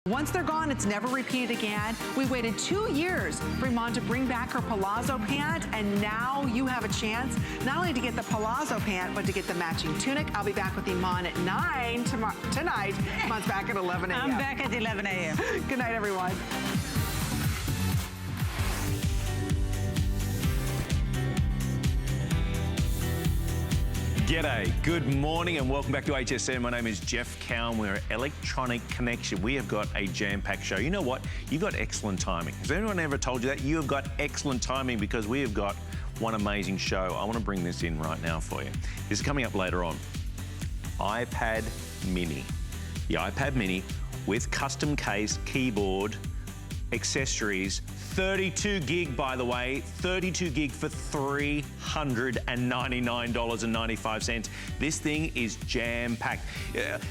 Once they're gone, it's never repeated again. We waited 2 years for Iman to bring back her palazzo pant, and now you have a chance not only to get the palazzo pant, but to get the matching tunic. I'll be back with Iman at 9 tonight. Iman's back at 11 a.m. I'm back at 11 a.m. Good night, everyone. G'day, good morning and welcome back to HSN. My name is Jeff Cowan. We're at Electronic Connection. We have got a jam-packed show. You know what? You got excellent timing. Has anyone ever told you that? You have got excellent timing because we have got one amazing show. I want to bring this in right now for you. This is coming up later on. iPad Mini. The iPad Mini with custom case, keyboard, accessories, 32 gig, by the way, 32 gig for $399.95. This thing is jam-packed.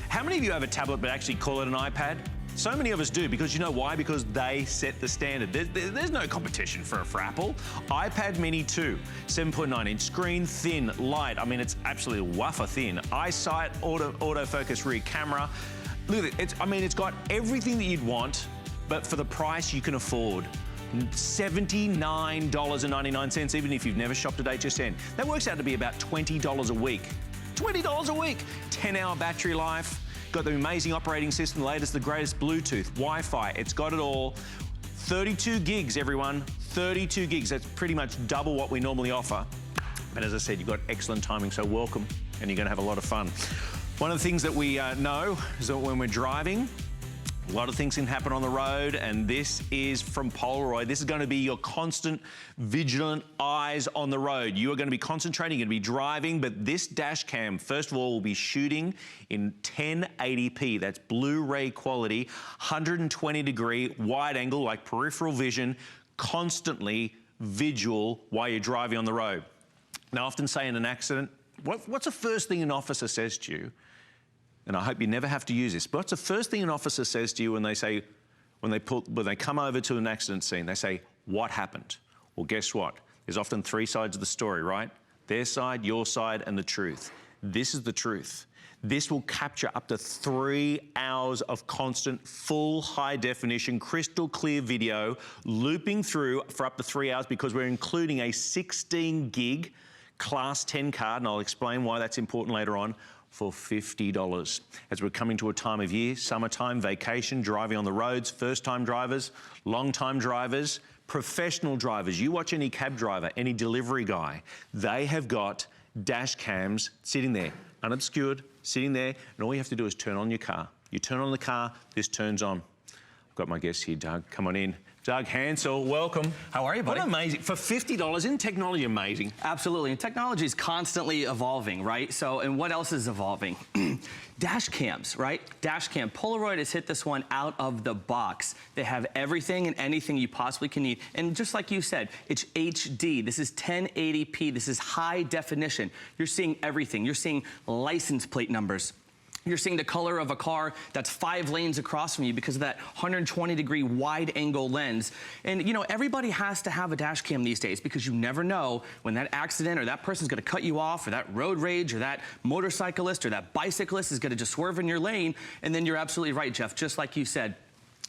How many of you have a tablet but actually call it an iPad? So many of us do, because you know why? Because they set the standard. There's no competition for Apple. iPad Mini 2, 7.9-inch screen, thin, light. I mean, it's absolutely wafer thin. EyeSight, autofocus rear camera. Look at it. It's got everything that you'd want, but for the price you can afford. $79.99, even if you've never shopped at HSN. That works out to be about $20 a week. $20 a week. 10-hour battery life. Got the amazing operating system, the latest, the greatest, Bluetooth, Wi-Fi. It's got it all. 32 gigs, everyone. 32 gigs. That's pretty much double what we normally offer. But as I said, you've got excellent timing, so welcome, and you're going to have a lot of fun. One of the things that we know is that when we're driving, a lot of things can happen on the road, and this is from Polaroid. This is going to be your constant, vigilant eyes on the road. You are going to be concentrating, you're going to be driving, but this dash cam, first of all, will be shooting in 1080p. That's Blu-ray quality, 120-degree wide angle, like peripheral vision, constantly visual while you're driving on the road. Now, I often say in an accident, what's the first thing an officer says to you? And I hope you never have to use this, but what's the first thing an officer says to you when they say, when they come over to an accident scene, they say, what happened? Well, guess what? There's often three sides of the story, right? Their side, your side, and the truth. This is the truth. This will capture up to 3 hours of constant, full, high-definition, crystal clear video, looping through for up to 3 hours, because we're including a 16 gig Class 10 card, and I'll explain why that's important later on, for $50. As we're coming to a time of year, summertime, vacation, driving on the roads, first-time drivers, long-time drivers, professional drivers. You watch any cab driver, any delivery guy, they have got dash cams sitting there, unobscured, sitting there, and all you have to do is turn on your car. You turn on the car, this turns on. I've got my guest here, Doug. Come on in. Doug Hansel, welcome. How are you, buddy? What amazing. For $50, isn't technology amazing? Absolutely, and technology is constantly evolving, right? So, and what else is evolving? Dash cams, right? Dash cam. Polaroid has hit this one out of the box. They have everything and anything you possibly can need. And just like you said, it's HD. This is 1080p. This is high definition. You're seeing everything. You're seeing license plate numbers. You're seeing the color of a car that's 5 lanes across from you because of that 120-degree wide-angle lens. And, you know, everybody has to have a dash cam these days because you never know when that accident or that person's going to cut you off, or that road rage, or that motorcyclist or that bicyclist is going to just swerve in your lane. And then you're absolutely right, Jeff, just like you said.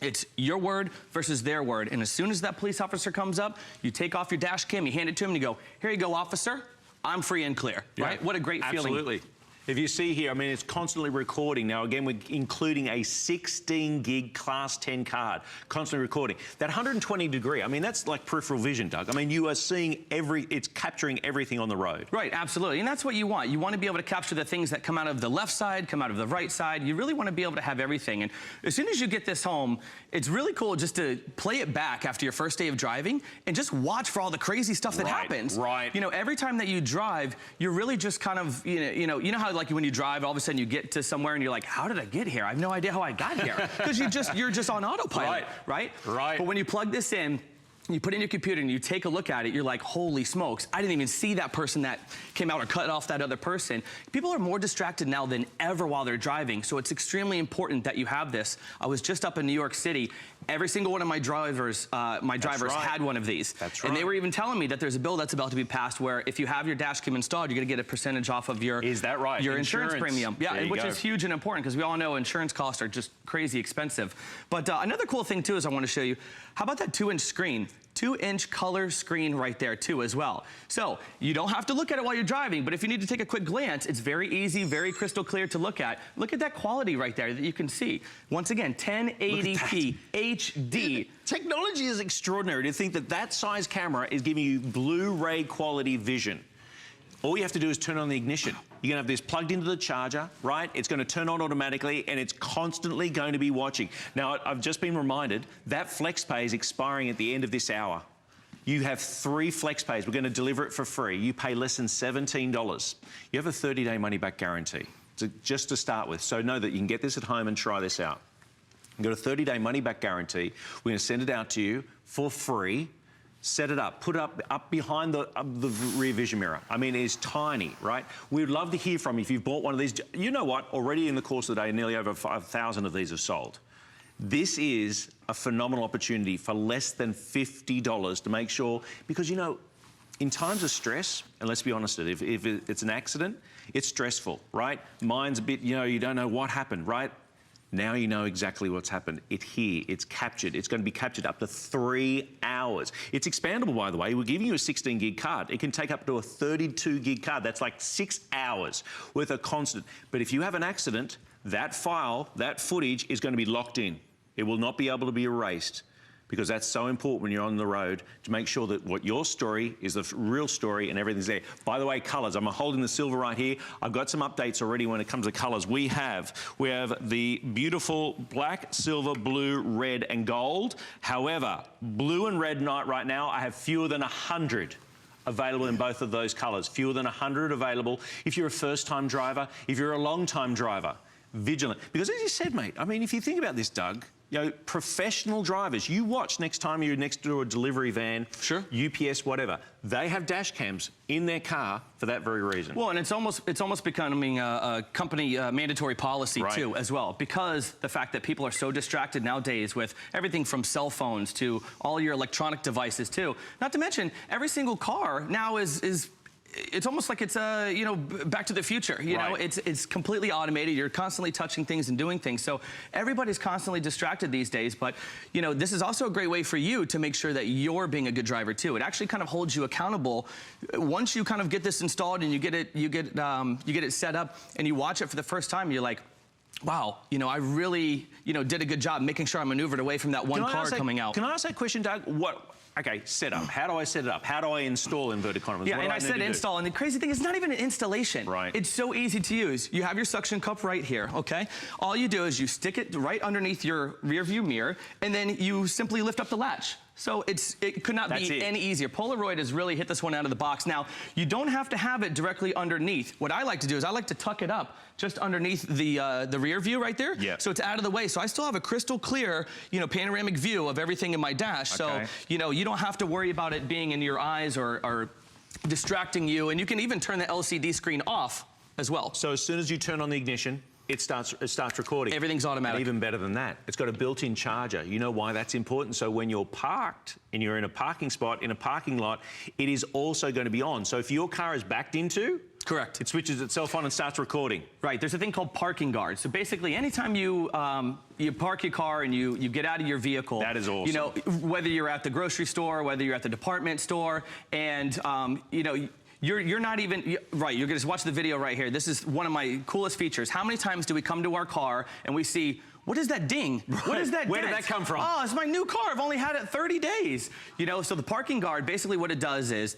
It's your word versus their word. And as soon as that police officer comes up, you take off your dash cam, you hand it to him, and you go, here you go, officer. I'm free and clear, right? What a great feeling. Absolutely. If you see here, I mean, it's constantly recording. Now, again, we're including a 16 gig Class 10 card, constantly recording. That 120-degree, I mean, that's like peripheral vision, Doug. I mean, you are seeing it's capturing everything on the road. Right, absolutely, and that's what you want. You want to be able to capture the things that come out of the left side, come out of the right side. You really want to be able to have everything. And as soon as you get this home, it's really cool just to play it back after your first day of driving and just watch for all the crazy stuff that happens. Right. You know, every time that you drive, you're really just kind of, you know how like when you drive, all of a sudden you get to somewhere and you're like, how did I get here? I have no idea how I got here. Because you're just on autopilot, right? Right. But when you plug this in, you put it in your computer and you take a look at it, you're like, holy smokes, I didn't even see that person that came out or cut off that other person. People are more distracted now than ever while they're driving, so it's extremely important that you have this. I was just up in New York City. Every single one of my drivers had one of these. That's right. And they were even telling me that there's a bill that's about to be passed where if you have your dash cam installed, you're gonna get a percentage off of your Is that right? Your insurance premium. Yeah, which is huge and important because we all know insurance costs are just crazy expensive. But another cool thing too is I want to show you, how about that 2-inch screen? 2-inch color screen right there too as well. So you don't have to look at it while you're driving, but if you need to take a quick glance, it's very easy, very crystal clear to look at. Look at that quality right there that you can see. Once again, 1080p HD. Technology is extraordinary to think that that size camera is giving you Blu-ray quality vision. All you have to do is turn on the ignition. You're gonna have this plugged into the charger, right? It's gonna turn on automatically and it's constantly going to be watching. Now, I've just been reminded that FlexPay is expiring at the end of this hour. You have 3 FlexPays. We're gonna deliver it for free. You pay less than $17. You have a 30-day money-back guarantee, just to start with. So know that you can get this at home and try this out. You've got a 30-day money-back guarantee. We're gonna send it out to you for free. Set it up, put it up behind the rear vision mirror. I mean, it's tiny, right? We'd love to hear from you if you've bought one of these. You know what? Already in the course of the day, nearly over 5,000 of these are sold. This is a phenomenal opportunity for less than $50 to make sure, because, you know, in times of stress, and let's be honest, if it's an accident, it's stressful, right? Mine's a bit, you know, you don't know what happened, right? Now you know exactly what's happened. It's here, it's captured. It's going to be captured up to 3 hours. It's expandable, by the way. We're giving you a 16 gig card. It can take up to a 32 gig card. That's like 6 hours worth of constant. But if you have an accident, that file, that footage is going to be locked in. It will not be able to be erased, because that's so important when you're on the road to make sure that what your story is the real story and everything's there. By the way, colours. I'm holding the silver right here. I've got some updates already when it comes to colours. We have the beautiful black, silver, blue, red and gold. However, blue and red night right now, I have fewer than 100 available in both of those colours. Fewer than 100 available. If you're a first-time driver, if you're a long-time driver, vigilant. Because as you said, mate, I mean, if you think about this, Doug, you know, professional drivers, you watch next time you're next to a delivery van, sure, UPS, whatever, they have dash cams in their car for that very reason. Well, and it's almost becoming a company mandatory policy too, as well, because the fact that people are so distracted nowadays with everything from cell phones to all your electronic devices too. Not to mention, every single car now is it's almost like it's you know, Back to the Future. You know, it's completely automated. You're constantly touching things and doing things. So everybody's constantly distracted these days. But you know, this is also a great way for you to make sure that you're being a good driver too. It actually kind of holds you accountable. Once you kind of get this installed and you get it set up and you watch it for the first time, you're like, wow, you know, I really, you know, did a good job making sure I maneuvered away from that one car coming out. Can I ask that question, Doug? Okay, set up. How do I set it up? How do I install inverted commas? Yeah, and I said install, and the crazy thing is not even an installation. Right. It's so easy to use. You have your suction cup right here, okay? All you do is you stick it right underneath your rear view mirror, and then you simply lift up the latch. So it could not be any easier. Polaroid has really hit this one out of the box. Now, you don't have to have it directly underneath. What I like to do is I like to tuck it up just underneath the rear view right there. Yeah. So it's out of the way. So I still have a crystal clear, you know, panoramic view of everything in my dash. So, you know, you don't have to worry about it being in your eyes or distracting you. And you can even turn the LCD screen off as well. So as soon as you turn on the ignition, it starts recording. Everything's automatic. And even better than that, it's got a built-in charger. You know why that's important? So when you're parked and you're in a parking spot, in a parking lot, it is also going to be on. So if your car is backed into, correct, it switches itself on and starts recording. Right, there's a thing called parking guard. So basically, anytime you park your car and you get out of your vehicle. That is awesome. You know, whether you're at the grocery store, whether you're at the department store, and you know, you're not even, right, you're gonna just watch the video right here. This is one of my coolest features. How many times do we come to our car and we see, what is that ding? Right. What is that Where dent? did that come from? Oh, it's my new car. I've only had it 30 days. You know, so the parking guard, basically what it does is,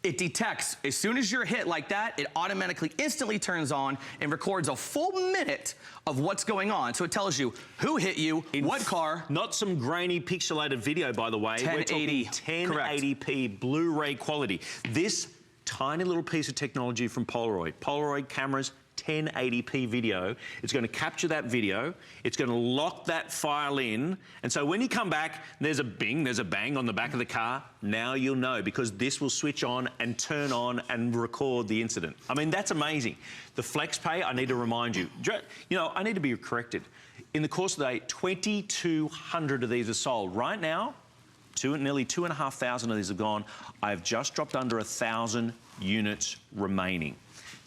it detects, as soon as you're hit like that, it automatically instantly turns on and records a full minute of what's going on. So it tells you who hit you, what car. Not some grainy pixelated video, by the way. 1080. We're talking 1080p Blu-ray quality. This tiny little piece of technology from Polaroid. Polaroid cameras, 1080p video. It's going to capture that video. It's going to lock that file in. And so when you come back, there's a bing, there's a bang on the back of the car. Now you'll know, because this will switch on and turn on and record the incident. I mean, that's amazing. The FlexPay, I need to remind you, I need to be corrected. In the course of the day, 2,200 of these are sold. Right now, nearly 2,500 of these have gone. I've just dropped under 1,000 units remaining.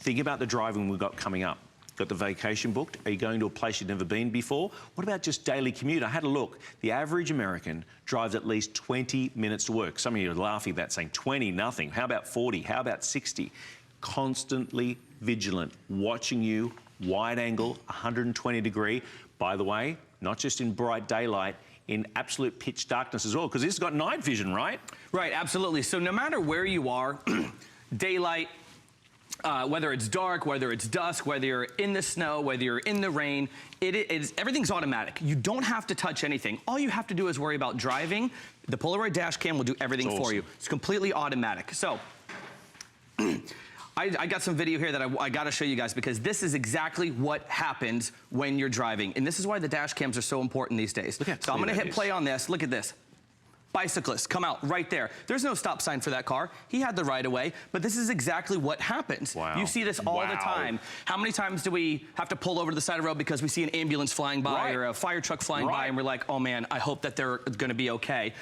Think about the driving we've got coming up. Got the vacation booked? Are you going to a place you've never been before? What about just daily commute? I had a look. The average American drives at least 20 minutes to work. Some of you are laughing about saying 20, nothing. How about 40? How about 60? Constantly vigilant, watching you, wide angle, 120 degree. By the way, not just in bright daylight, in absolute pitch darkness as well, because this has got night vision, right? Right, absolutely. So no matter where you are, daylight, whether it's dark, whether it's dusk, whether you're in the snow, whether you're in the rain, everything's automatic. You don't have to touch anything. All you have to do is worry about driving. The Polaroid dash cam will do everything for you. It's completely automatic. So I got some video here that I got to show you guys, because this is exactly what happens when you're driving. And this is why the dash cams are so important these days. So I'm going to hit play on this. Look at this. Bicyclists come out right there. There's no stop sign for that car. He had the right of way, but this is exactly what happens. Wow. You see this all the time. How many times do we have to pull over to the side of the road because we see an ambulance flying by or a fire truck flying by, and we're like, oh man, I hope that they're going to be okay.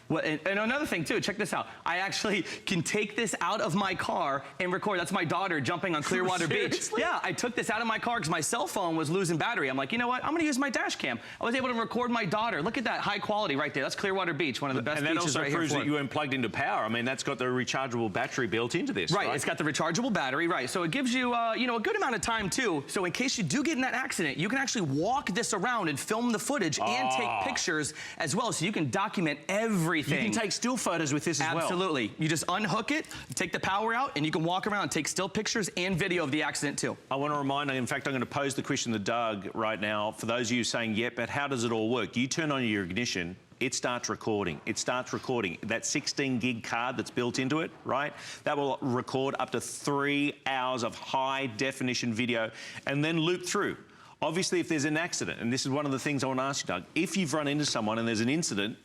Well, and another thing too, check this out. I actually can take this out of my car and record. That's my daughter jumping on Clearwater Beach. Yeah, I took this out of my car because my cell phone was losing battery. I'm like, you know what? I'm gonna use my dash cam. I was able to record my daughter. Look at that high quality right there. That's Clearwater Beach, one of the best beaches right here. And that also proves that you weren't plugged into power. I mean, that's got the rechargeable battery built into this, right? It's got the rechargeable battery, right? So it gives you, a good amount of time too. So in case you do get in that accident, you can actually walk this around and film the footage and take pictures as well, so you can document everything. You can take still photos with this as well. Absolutely. You just unhook it, take the power out, and you can walk around and take still pictures and video of the accident too. I want to remind you, in fact, I'm going to pose the question to Doug right now. For those of you saying, yeah, but how does it all work? You turn on your ignition, it starts recording. It starts recording. That 16 gig card that's built into it, right? That will record up to 3 hours of high definition video and then loop through. Obviously, if there's an accident, and this is one of the things I want to ask you, Doug, if you've run into someone and there's an incident,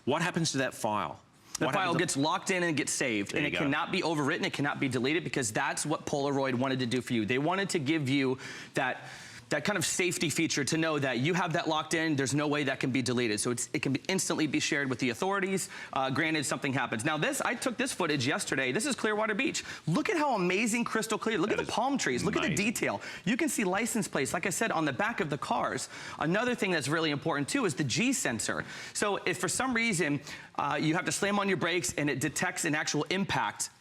what happens to that file? The file gets locked in and gets saved, and it cannot be overwritten, it cannot be deleted, because that's what Polaroid wanted to do for you. They wanted to give you that kind of safety feature to know that you have that locked in, there's no way that can be deleted. So it can instantly be shared with the authorities, granted something happens. Now I took this footage yesterday. This is Clearwater Beach. Look at how amazing crystal clear. Look at the palm trees. Look at the detail. You can see license plates, like I said, on the back of the cars. Another thing that's really important too is the G sensor. So if for some reason you have to slam on your brakes and it detects an actual impact,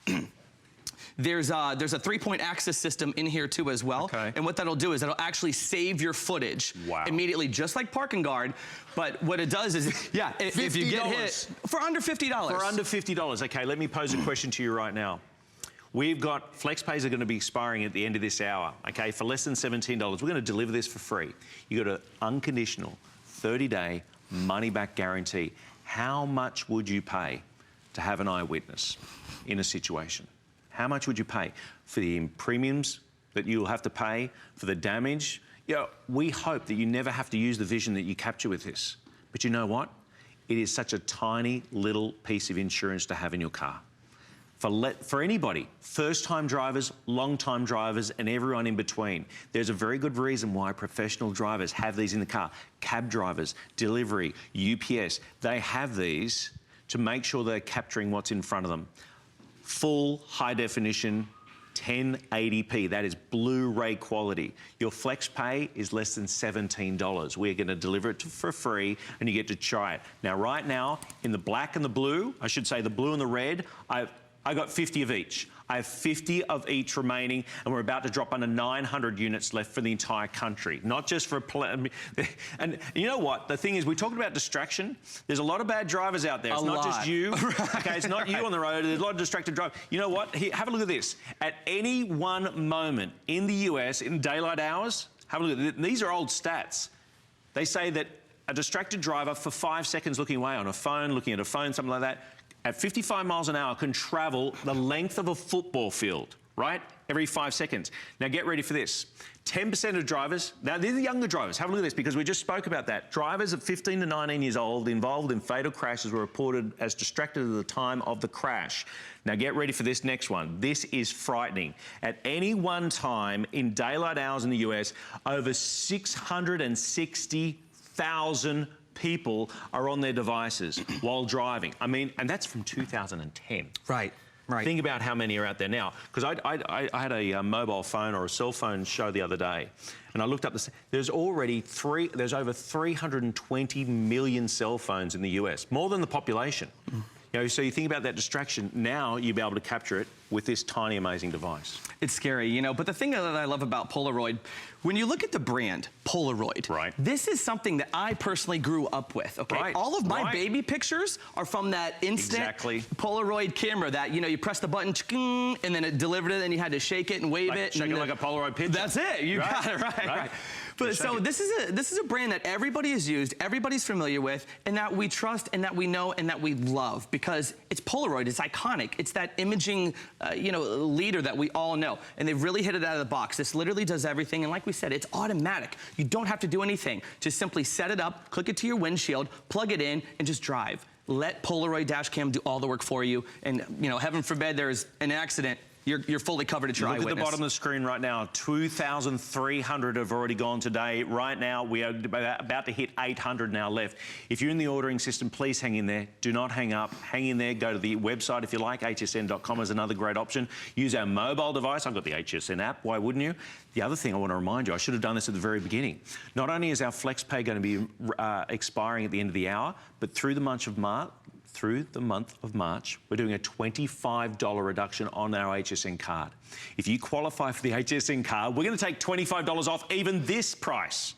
there's a 3-point axis system in here too as well. And what that'll do is it'll actually save your footage immediately, just like Parking Guard. But what it does is, if you get hit for under $50. For under $50. Okay, let me pose a question to you right now. We've got FlexPays are going to be expiring at the end of this hour, okay, for less than $17. We're going to deliver this for free. You got an unconditional 30-day money-back guarantee. How much would you pay to have an eyewitness in a situation? How much would you pay for the premiums that you'll have to pay, for the damage? We hope that you never have to use the vision that you capture with this. But you know what? It is such a tiny little piece of insurance to have in your car. For anybody, first-time drivers, long-time drivers, and everyone in between, there's a very good reason why professional drivers have these in the car. Cab drivers, delivery, UPS, they have these to make sure they're capturing what's in front of them. Full high-definition 1080p. That is Blu-ray quality. Your FlexPay is less than $17. We're going to deliver it for free, and you get to try it. Now, right now, in the black and the blue, I should say the blue and the red, I got 50 of each. I have 50 of each remaining, and we're about to drop under 900 units left for the entire country. Not just for... And you know what? The thing is, we talked about distraction. There's a lot of bad drivers out there. It's not just you. Okay, it's not you on the road. There's a lot of distracted drivers. You know what? Here, have a look at this. At any one moment in the US, in daylight hours, have a look at this. These are old stats. They say that a distracted driver for 5 seconds looking away on a phone, looking at a phone, something like that, at 55 miles an hour can travel the length of a football field, right? Every 5 seconds. Now get ready for this. 10% of drivers, now these are younger drivers, have a look at this because we just spoke about that. Drivers of 15 to 19 years old involved in fatal crashes were reported as distracted at the time of the crash. Now get ready for this next one. This is frightening. At any one time in daylight hours in the US, over 660,000 people are on their devices while driving. I mean, and that's from 2010. Right. Right. Think about how many are out there now. Because I had a mobile phone or a cell phone show the other day, and I looked up this. There's over 320 million cell phones in the US, more than the population. You know, so you think about that distraction. Now you'll be able to capture it with this tiny, amazing device. It's scary, you know, but the thing that I love about Polaroid, when you look at the brand, Polaroid, right. This is something that I personally grew up with, okay? Right. All of my baby pictures are from that instant Polaroid camera that, you know, you press the button, and then it delivered it, and you had to shake it and wave it. Shake it like a Polaroid picture. That's it, you got it, right. But so this is a brand that everybody has used, everybody's familiar with, and that we trust and that we know and that we love because it's Polaroid, it's iconic. It's that imaging, you know, leader that we all know. And they've really hit it out of the box. This literally does everything. And like we said, it's automatic. You don't have to do anything. Just simply set it up, click it to your windshield, plug it in, and just drive. Let Polaroid Dashcam do all the work for you. And, you know, heaven forbid there's an accident. You're fully covered at your eyewitness. Look at the bottom of the screen right now. 2,300 have already gone today. Right now, we are about to hit 800 now left. If you're in the ordering system, please hang in there. Do not hang up. Hang in there. Go to the website if you like. hsn.com is another great option. Use our mobile device. I've got the HSN app. Why wouldn't you? The other thing I want to remind you, I should have done this at the very beginning. Not only is our FlexPay going to be expiring at the end of the hour, but through the month of March, we're doing a $25 reduction on our HSN card. If you qualify for the HSN card, we're going to take $25 off even this price.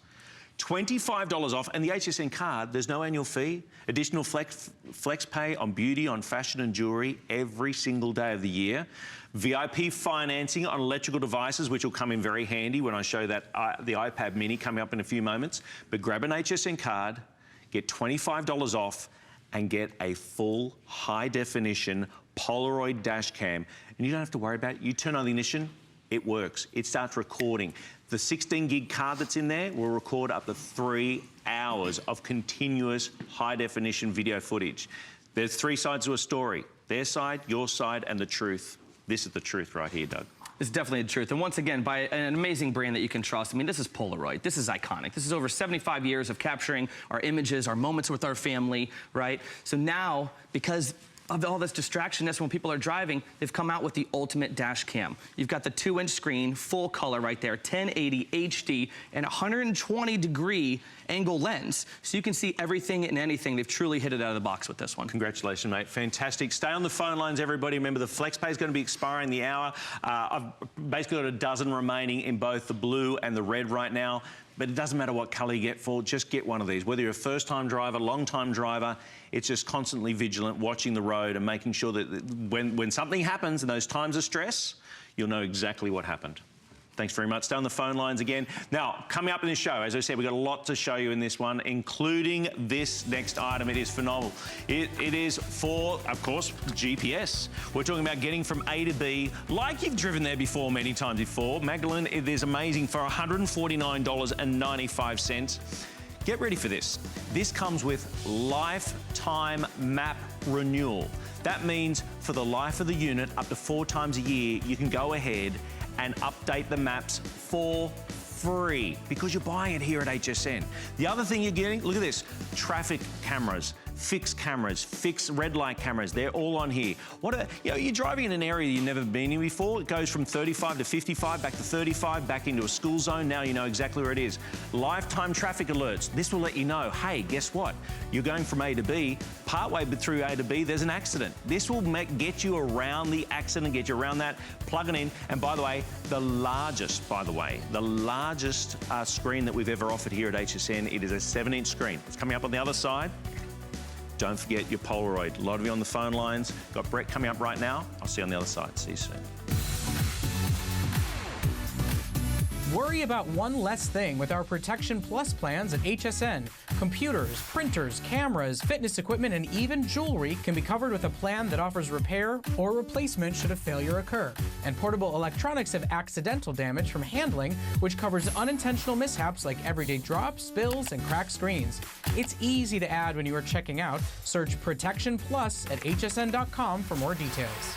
$25 off, and the HSN card, there's no annual fee, additional flex pay on beauty, on fashion and jewellery every single day of the year. VIP financing on electrical devices, which will come in very handy when I show that the iPad mini coming up in a few moments. But grab an HSN card, get $25 off, and get a full high-definition Polaroid dash cam. And you don't have to worry about it. You turn on the ignition, it works. It starts recording. The 16-gig card that's in there will record up to 3 hours of continuous high-definition video footage. There's 3 sides to a story. Their side, your side, and the truth. This is the truth right here, Doug. It's definitely the truth. And once again, by an amazing brand that you can trust. I mean, this is Polaroid. This is iconic. This is over 75 years of capturing our images, our moments with our family, right? So now, because of all this distractionness when people are driving, they've come out with the ultimate dash cam. You've got the 2-inch screen, full color right there, 1080 HD, and 120-degree angle lens. So you can see everything and anything. They've truly hit it out of the box with this one. Congratulations, mate. Fantastic. Stay on the phone lines, everybody. Remember, the FlexPay is going to be expiring the hour. I've basically got a dozen remaining in both the blue and the red right now. But it doesn't matter what colour you get for, just get one of these. Whether you're a first-time driver, long-time driver, it's just constantly vigilant, watching the road and making sure that when something happens in those times of stress, you'll know exactly what happened. Thanks very much. Stay on the phone lines again. Now, coming up in this show, as I said, we've got a lot to show you in this one, including this next item. It is phenomenal. It is for, of course, GPS. We're talking about getting from A to B, like you've driven there before many times before. Magdalene, it is amazing for $149.95. Get ready for this. This comes with lifetime map renewal. That means for the life of the unit, up to 4 times a year, you can go ahead and update the maps for free because you're buying it here at HSN. The other thing you're getting, look at this, traffic cameras, fixed red light cameras, they're all on here. You're driving in an area you've never been in before. It goes from 35 to 55, back to 35, back into a school zone. Now you know exactly where it is. Lifetime traffic alerts. This will let you know, hey, guess what? You're going from A to B, partway through A to B, there's an accident. This will get you around the accident, get you around that, plug it in. And by the way, the largest screen that we've ever offered here at HSN, it is a 7-inch screen. It's coming up on the other side. Don't forget your Polaroid. A lot of you on the phone lines. Got Brett coming up right now. I'll see you on the other side. See you soon. Worry about one less thing with our Protection Plus plans at HSN. Computers, printers, cameras, fitness equipment, and even jewelry can be covered with a plan that offers repair or replacement should a failure occur. And portable electronics have accidental damage from handling, which covers unintentional mishaps like everyday drops, spills, and cracked screens. It's easy to add when you are checking out. Search Protection Plus at hsn.com for more details.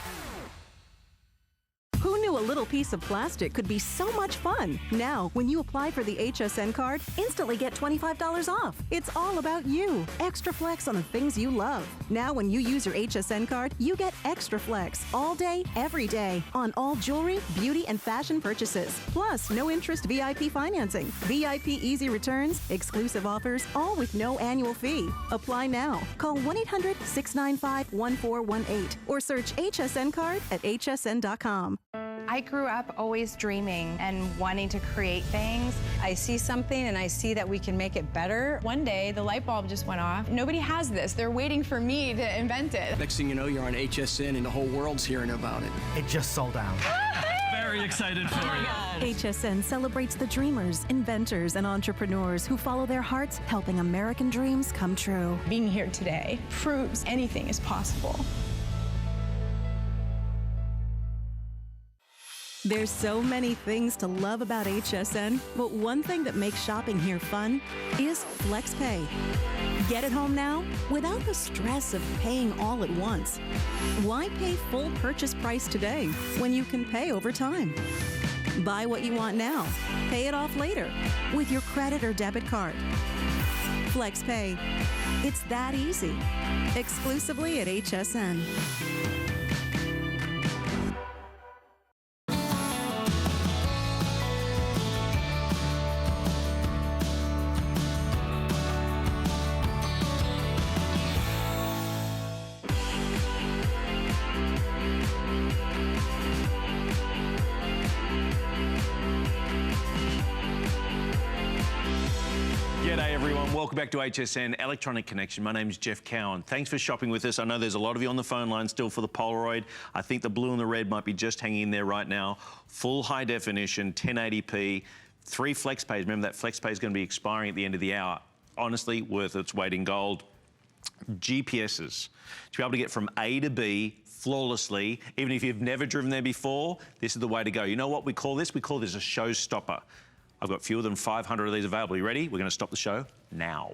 Who knew a little piece of plastic could be so much fun? Now, when you apply for the HSN card, instantly get $25 off. It's all about you. Extra flex on the things you love. Now, when you use your HSN card, you get extra flex all day, every day on all jewelry, beauty, and fashion purchases. Plus, no interest VIP financing, VIP easy returns, exclusive offers, all with no annual fee. Apply now. Call 1-800-695-1418 or search HSN card at hsn.com. I grew up always dreaming and wanting to create things. I see something and I see that we can make it better. One day, the light bulb just went off. Nobody has this. They're waiting for me to invent it. Next thing you know, you're on HSN and the whole world's hearing about it. It just sold out. Very excited for you. HSN celebrates the dreamers, inventors, and entrepreneurs who follow their hearts, helping American dreams come true. Being here today proves anything is possible. There's so many things to love about HSN, but one thing that makes shopping here fun is FlexPay. Get it home now without the stress of paying all at once. Why pay full purchase price today when you can pay over time? Buy what you want now, pay it off later with your credit or debit card. FlexPay. It's that easy. Exclusively at HSN. G'day everyone, welcome back to HSN Electronic Connection. My name is Jeff Cowan. Thanks for shopping with us. I know there's a lot of you on the phone line still for the Polaroid. I think the blue and the red might be just hanging in there right now. Full high definition, 1080p, 3 FlexPays. Remember that FlexPay is going to be expiring at the end of the hour. Honestly, worth its weight in gold. GPSs, to be able to get from A to B flawlessly, even if you've never driven there before, this is the way to go. You know what we call this? We call this a showstopper. I've got fewer than 500 of these available. You ready? We're going to stop the show now.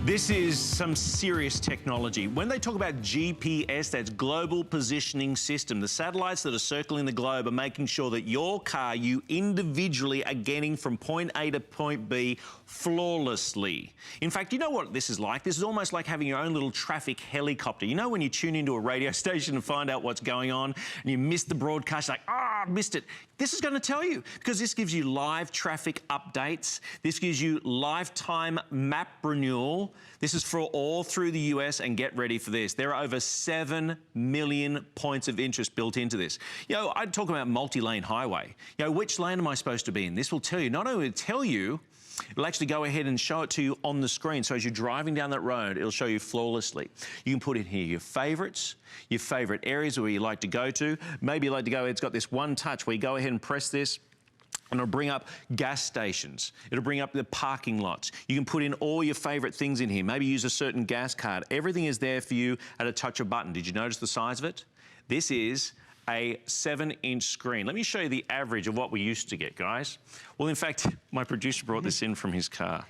This is some serious technology. When they talk about GPS, that's Global Positioning System. The satellites that are circling the globe are making sure that your car, you individually are getting from point A to point B flawlessly. In fact, you know what this is like? This is almost like having your own little traffic helicopter. You know when you tune into a radio station and find out what's going on and you miss the broadcast, like, I missed it. This is going to tell you, because this gives you live traffic updates. This gives you lifetime map renewal. This is for all through the US, and get ready for this. There are over 7 million points of interest built into this. You know, I'd talk about multi-lane highway. You know, which lane am I supposed to be in? This will tell you. Not only will it tell you, it'll actually go ahead and show it to you on the screen. So as you're driving down that road, it'll show you flawlessly. You can put in here your favorites, your favorite areas where you like to go to. Maybe you like to go, it's got this one touch where you go ahead and press this, and it'll bring up gas stations. It'll bring up the parking lots. You can put in all your favorite things in here. Maybe use a certain gas card. Everything is there for you at a touch of a button. Did you notice the size of it? This is a 7-inch screen. Let me show you the average of what we used to get, guys. Well, in fact, my producer brought this in from his car.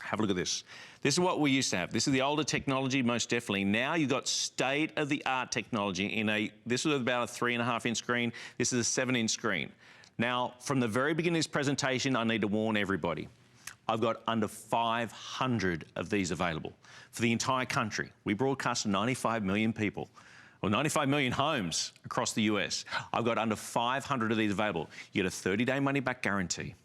Have a look at this. This is what we used to have. This is the older technology, most definitely. Now you've got state-of-the-art technology in this was about a 3.5-inch screen. This is a 7-inch screen. Now, from the very beginning of this presentation, I need to warn everybody. I've got under 500 of these available for the entire country. We broadcast to 95 million people, or 95 million homes across the US. I've got under 500 of these available. You get a 30-day money-back guarantee.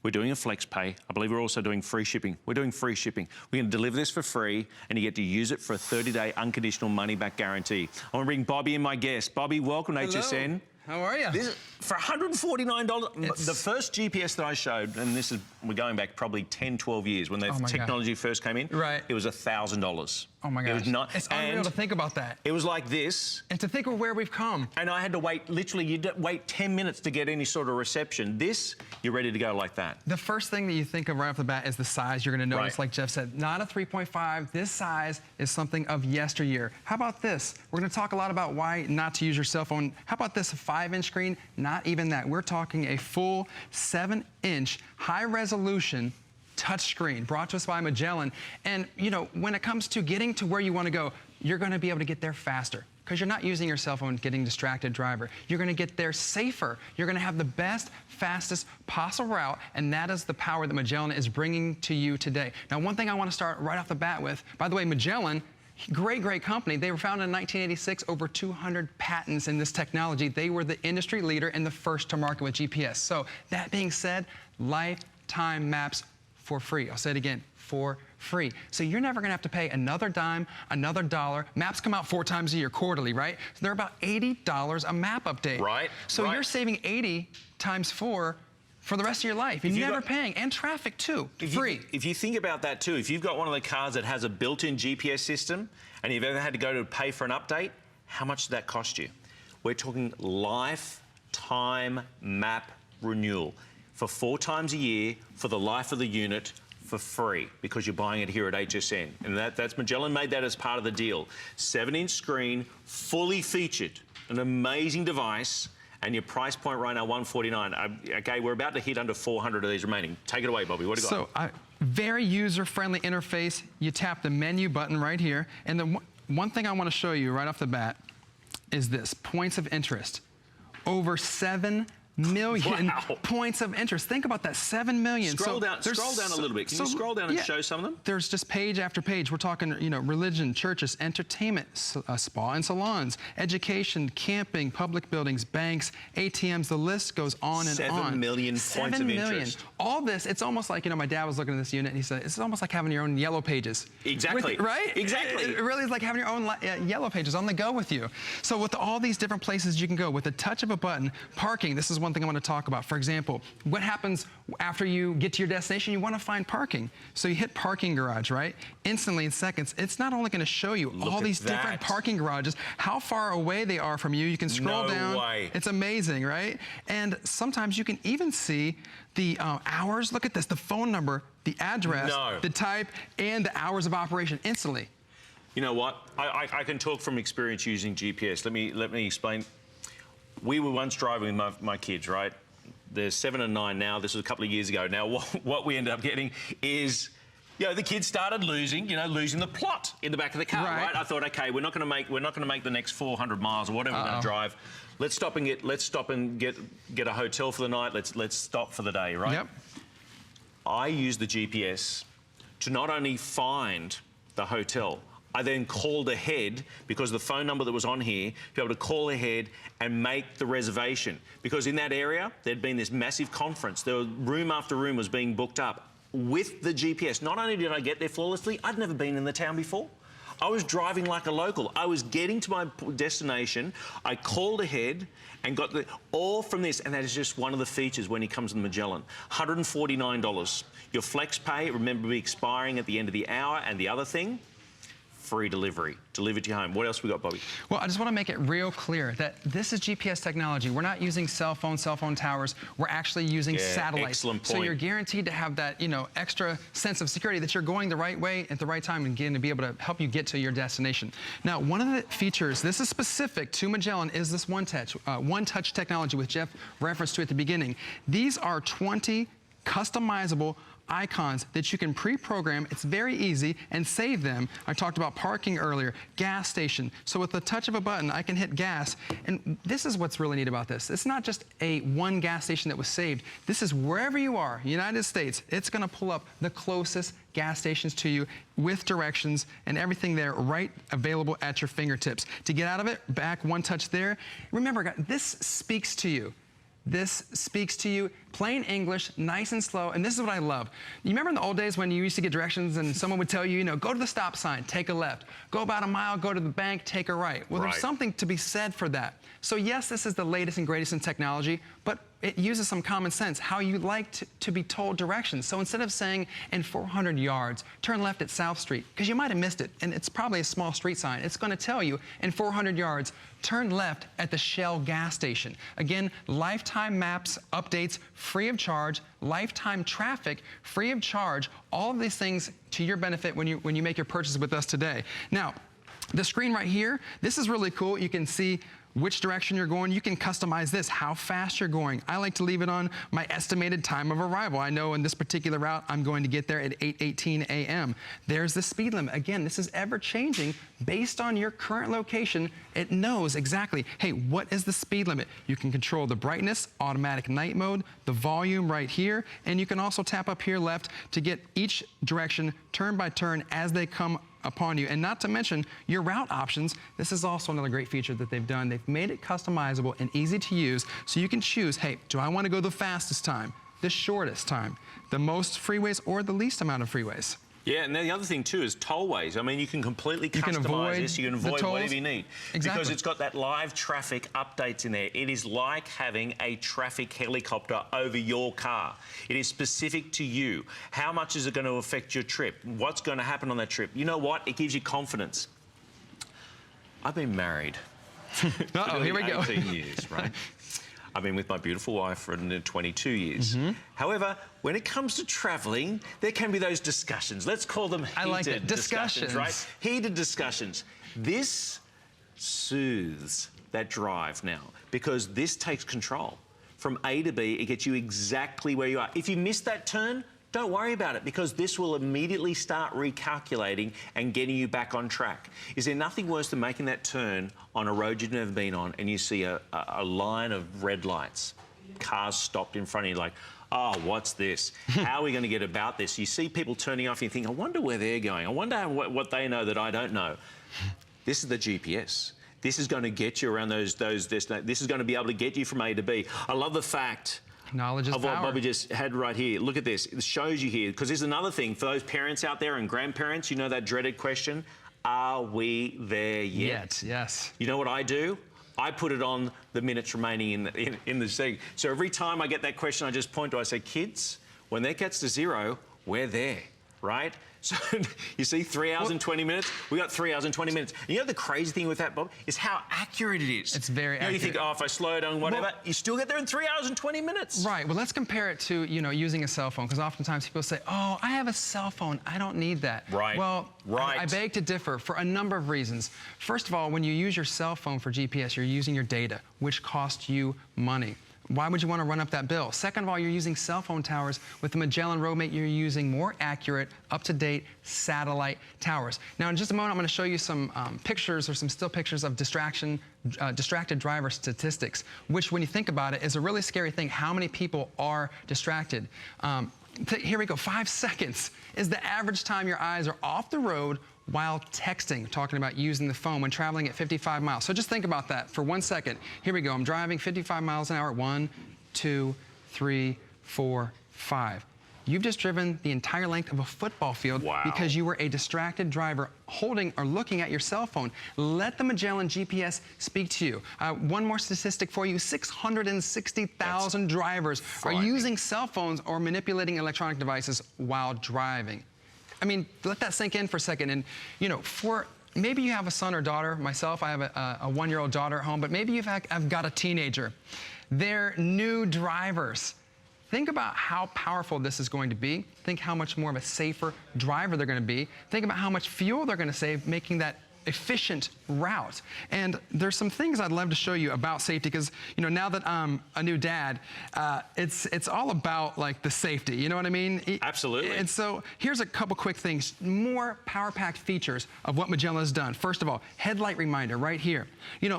We're doing a FlexPay. I believe we're also doing free shipping. We're doing free shipping. We're going to deliver this for free, and you get to use it for a 30-day unconditional money-back guarantee. I want to bring Bobby in, my guest. Bobby, welcome to HSN. How are you? This is for $149. The first GPS that I showed, and we're going back probably 10, 12 years when the technology first came in, Right. it was $1,000. Oh my gosh. It was not. It's unreal to think about that. It was like this. And to think of where we've come. And I had to wait, literally, you'd wait 10 minutes to get any sort of reception. This, you're ready to go like that. The first thing that you think of right off the bat is the size. You're going to notice, Right. like Jeff said, not a 3.5. This size is something of yesteryear. How about this? We're going to talk a lot about why not to use your cell phone. How about this, a 5-inch screen? Not even that. We're talking a full 7-inch high-resolution touchscreen brought to us by Magellan. And, you know, when it comes to getting to where you want to go, you're going to be able to get there faster because you're not using your cell phone getting distracted driver. You're going to get there safer. You're going to have the best, fastest possible route, and that is the power that Magellan is bringing to you today. Now, one thing I want to start right off the bat with, by the way, Magellan, great company. They were founded in 1986, over 200 patents in this technology. They were the industry leader and the first to market with GPS. So that being said, lifetime maps for free. I'll say it again, for free. So you're never gonna have to pay another dime, another dollar. Maps come out 4 times a year, quarterly, right? So they're about $80 a map update. Right. So right. you're saving 80 times 4 for the rest of your life. You're never paying, and traffic too, free. If you think about that too, if you've got one of the cars that has a built-in GPS system and you've ever had to go to pay for an update, how much does that cost you? We're talking lifetime map renewal for 4 times a year for the life of the unit for free because you're buying it here at HSN. And that's Magellan made that as part of the deal. 7-inch screen, fully featured, an amazing device. And your price point right now, $149. Okay, we're about to hit under 400 of these remaining. Take it away, Bobby. What do you got? So, very user-friendly interface. You tap the menu button right here. And the one thing I want to show you right off the bat is this, points of interest. Over 7 million points of interest. Think about that, 7 million. Scroll down a little bit. Can you scroll down and show some of them? There's just page after page. We're talking, you know, religion, churches, entertainment, spa and salons, education, camping, public buildings, banks, ATMs. The list goes on and on. 7 million points of interest. All this, it's almost like, you know, my dad was looking at this unit and he said, it's almost like having your own yellow pages. Exactly. Right? Exactly. It really is like having your own yellow pages on the go with you. So with all these different places you can go, with the touch of a button, parking, this is one thing I want to talk about. For example, what happens after you get to your destination? You want to find parking. So you hit parking garage, right? Instantly, in seconds, it's not only going to show you all these different parking garages, how far away they are from you. You can scroll down. No way. It's amazing, right? And sometimes you can even see the hours. Look at this, the phone number, the address, the type, and the hours of operation instantly. You know what? I can talk from experience using GPS. Let me explain. We were once driving with my kids, right? They're 7 and 9 now. This was a couple of years ago. Now, what we ended up getting is, you know, the kids started losing the plot in the back of the car, right? I thought, okay, we're not going to make the next 400 miles or whatever we're going to drive. Let's stop and get a hotel for the night. Let's stop for the day, right? Yep. I used the GPS to not only find the hotel, I then called ahead because the phone number that was on here, to be able to call ahead and make the reservation. Because in that area, there'd been this massive conference. There was room after room was being booked up. With the GPS, not only did I get there flawlessly, I'd never been in the town before. I was driving like a local. I was getting to my destination. I called ahead and got all from this, and that is just one of the features when it comes to the Magellan. $149. Your flex pay, remember, will be expiring at the end of the hour, and the other thing, free delivery, delivered to your home. What else we got, Bobby? Well, I just want to make it real clear that this is GPS technology. We're not using cell phone towers. We're actually using satellites. Excellent point. So you're guaranteed to have that, you know, extra sense of security that you're going the right way at the right time and getting to be able to help you get to your destination. Now, one of the features, this is specific to Magellan, is this one touch technology, which Jeff referenced to at the beginning. These are 20 customizable icons that you can pre-program. It's very easy, and save them. I talked about parking earlier, gas station. So with the touch of a button, I can hit gas. And this is what's really neat about this. It's not just one gas station that was saved. This is wherever you are, United States, it's going to pull up the closest gas stations to you with directions and everything there right available at your fingertips. To get out of it, back one touch there. Remember, guys, this speaks to you. This speaks to you, plain English, nice and slow, and this is what I love. You remember in the old days when you used to get directions and someone would tell you, you know, go to the stop sign, take a left. Go about a mile, go to the bank, take a right. Well, there's something to be said for that. So yes, this is the latest and greatest in technology, but it uses some common sense, how you like to be told directions. So instead of saying in 400 yards, turn left at South Street, because you might have missed it, and it's probably a small street sign, it's going to tell you in 400 yards, turn left at the Shell gas station. Again, lifetime maps, updates, free of charge, lifetime traffic, free of charge, all of these things to your benefit when you make your purchase with us today. Now, the screen right here, this is really cool. You can see which direction you're going. You can customize this, how fast you're going. I like to leave it on my estimated time of arrival. I know in this particular route, I'm going to get there at 8:18 a.m. There's the speed limit. Again, this is ever changing based on your current location. It knows exactly, hey, what is the speed limit? You can control the brightness, automatic night mode, the volume right here, and you can also tap up here left to get each direction turn by turn as they come upon you. And not to mention your route options. This is also another great feature that they've done. They've made it customizable and easy to use, so you can choose, hey, do I want to go the fastest time, the shortest time, the most freeways, or the least amount of freeways? Yeah, and then the other thing too is tollways. I mean, you can completely customize this. You can avoid whatever you need. Exactly. Because it's got that live traffic updates in there. It is like having a traffic helicopter over your car. It is specific to you. How much is it going to affect your trip? What's going to happen on that trip? You know what? It gives you confidence. I've been married. Uh-oh, here we go. 18 years, right? I've been with my beautiful wife for 22 years. However, when it comes to travelling, there can be those discussions. Let's call them heated I like it. discussions, right? Heated discussions. This soothes that drive now because this takes control. From A to B, it gets you exactly where you are. If you miss that turn, don't worry about it because this will immediately start recalculating and getting you back on track. Is there nothing worse than making that turn on a road you've never been on and you see a line of red lights, cars stopped in front of you like, oh, what's this? How are we going to get about this? You see people turning off and you think, I wonder where they're going. I wonder what they know that I don't know. This is the GPS. This is going to get you around those destinations. This is going to be able to get you from A to B. I love the fact knowledge is of power. what Bobby just had right here. Look at this. It shows you here, because there's another thing. For those parents out there and grandparents, you know that dreaded question, are we there yet? Yes. You know what I do? I put it on the minutes remaining in the thing. So every time I get that question, I just point to, I say, kids, when that gets to 0, we're there, right? So you see 3 hours and 20 minutes? We got 3 hours and 20 minutes. And you know the crazy thing with that, Bob, is how accurate it is. It's very accurate. You think, oh, if I slow down, whatever, well, you still get there in 3 hours and 20 minutes. Right. Well, let's compare it to, using a cell phone, because oftentimes people say, oh, I have a cell phone. I don't need that. Right. Well, right. I beg to differ for a number of reasons. First of all, when you use your cell phone for GPS, you're using your data, which costs you money. Why would you want to run up that bill? Second of all, you're using cell phone towers. With the Magellan Roadmate, you're using more accurate, up-to-date satellite towers. Now, in just a moment, I'm going to show you some pictures or some still pictures of distracted driver statistics, which, when you think about it, is a really scary thing. How many people are distracted? Here we go. 5 seconds is the average time your eyes are off the road while texting, talking about using the phone when traveling at 55 miles. So just think about that for 1 second. Here we go. I'm driving 55 miles an hour. 1, 2, 3, 4, 5. You've just driven the entire length of a football field because you were a distracted driver holding or looking at your cell phone. Let the Magellan GPS speak to you. One more statistic for you. 660,000 drivers are using cell phones or manipulating electronic devices while driving. I mean, let that sink in for a second. And, maybe you have a son or daughter. Myself, I have a 1-year-old daughter at home, but maybe I've got a teenager. They're new drivers. Think about how powerful this is going to be. Think how much more of a safer driver they're going to be. Think about how much fuel they're going to save making that efficient route. And there's some things I'd love to show you about safety because, now that I'm a new dad, it's all about like the safety, you know what I mean? Absolutely. And so here's a couple quick things, more power-packed features of what Magellan has done. First of all, headlight reminder right here.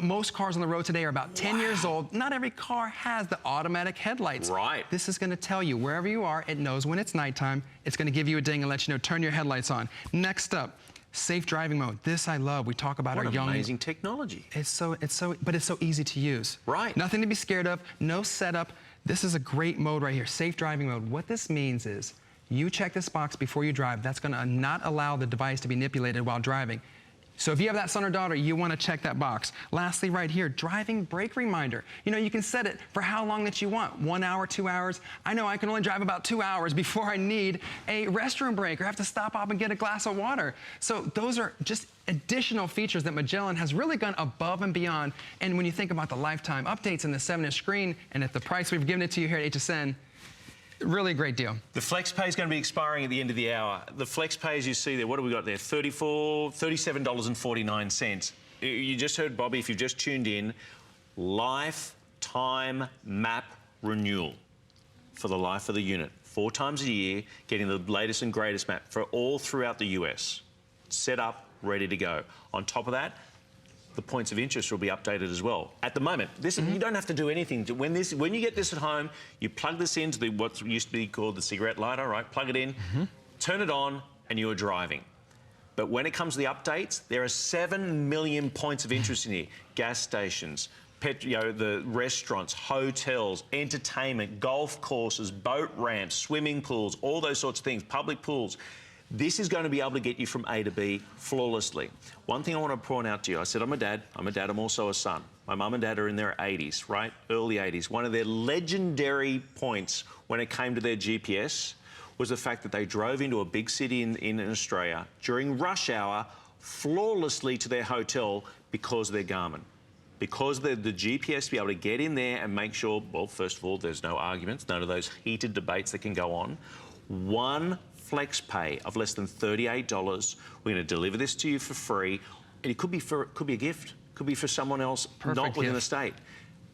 Most cars on the road today are about 10 years old. Not every car has the automatic headlights. Right. This is going to tell you wherever you are, it knows when it's nighttime. It's going to give you a ding and let you know, turn your headlights on. Next up, safe driving mode. This I love. We talk about our young. What amazing technology. But it's so easy to use. Right. Nothing to be scared of. No setup. This is a great mode right here. Safe driving mode. What this means is you check this box before you drive. That's going to not allow the device to be manipulated while driving. So if you have that son or daughter, you want to check that box. Lastly, right here, driving brake reminder. You know, you can set it for how long that you want, 1 hour, 2 hours. I know I can only drive about 2 hours before I need a restroom break or have to stop off and get a glass of water. So those are just additional features that Magellan has really gone above and beyond. And when you think about the lifetime updates and the 7-inch screen, and at the price we've given it to you here at HSN, really great deal. The FlexPay is going to be expiring at the end of the hour. The FlexPay, as you see there, what have we got there? $37.49. You just heard Bobby, if you've just tuned in, lifetime map renewal for the life of the unit. 4 times a year, getting the latest and greatest map for all throughout the US. Set up, ready to go. On top of that, the points of interest will be updated as well. At the moment, you don't have to do anything. When you get this at home, you plug this into what used to be called the cigarette lighter, right? Plug it in, turn it on, and you're driving. But when it comes to the updates, there are 7 million points of interest in here. Gas stations, the restaurants, hotels, entertainment, golf courses, boat ramps, swimming pools, all those sorts of things, public pools. This is going to be able to get you from A to B flawlessly. One thing I want to point out to you, I said I'm a dad, I'm also a son. My mum and dad are in their 80s, right? Early 80s. One of their legendary points when it came to their GPS was the fact that they drove into a big city in Australia during rush hour flawlessly to their hotel because of their Garmin. Because the GPS to be able to get in there and make sure, well, first of all, there's no arguments, none of those heated debates that can go on. One FlexPay of less than $38. We're going to deliver this to you for free. And it could be a gift. Could be for someone else not within the state.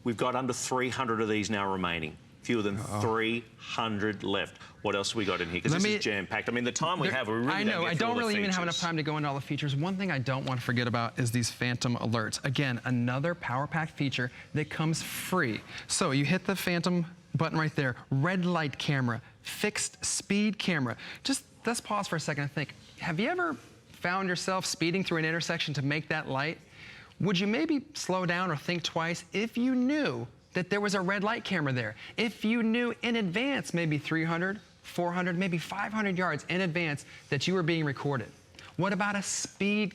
We've got under 300 of these now remaining. Fewer than 300 left. What else have we got in here? Because this is jam-packed. I mean, the time we have, we really I don't really even have enough time to go into all the features. One thing I don't want to forget about is these Phantom alerts. Again, another power-packed feature that comes free. So you hit the Phantom button right there, red light camera, fixed speed camera. Just let's pause for a second and think, have you ever found yourself speeding through an intersection to make that light? Would you maybe slow down or think twice if you knew that there was a red light camera there? If you knew in advance, maybe 300, 400, maybe 500 yards in advance that you were being recorded? What about a speed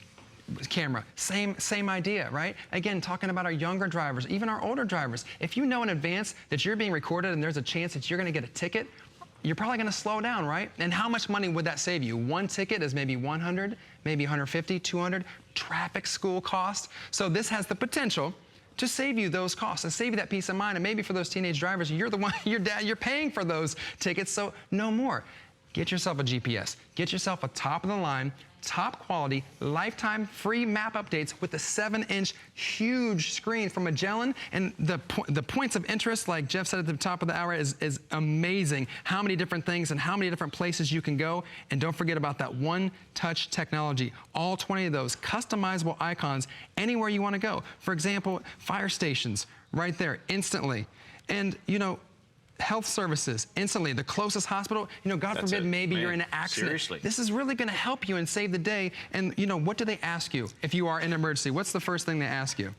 camera? Same idea, right? Again, talking about our younger drivers, even our older drivers. If you know in advance that you're being recorded and there's a chance that you're going to get a ticket, you're probably going to slow down, right? And how much money would that save you? One ticket is maybe 100, maybe 150, 200. Traffic school cost. So this has the potential to save you those costs and save you that peace of mind. And maybe for those teenage drivers, you're the one, you're paying for those tickets, so no more. Get yourself a GPS. Get yourself a top-of-the-line, top-quality, lifetime free map updates with the 7-inch huge screen from Magellan. And the points of interest, like Jeff said at the top of the hour, is amazing. How many different things and how many different places you can go. And don't forget about that one-touch technology. All 20 of those customizable icons anywhere you want to go. For example, fire stations right there instantly. And, you know, health services instantly, the closest hospital, you know, God forbid, maybe you're in an accident. Seriously. This is really going to help you and save the day. And, you know, what do they ask you if you are in an emergency? What's the first thing they ask you?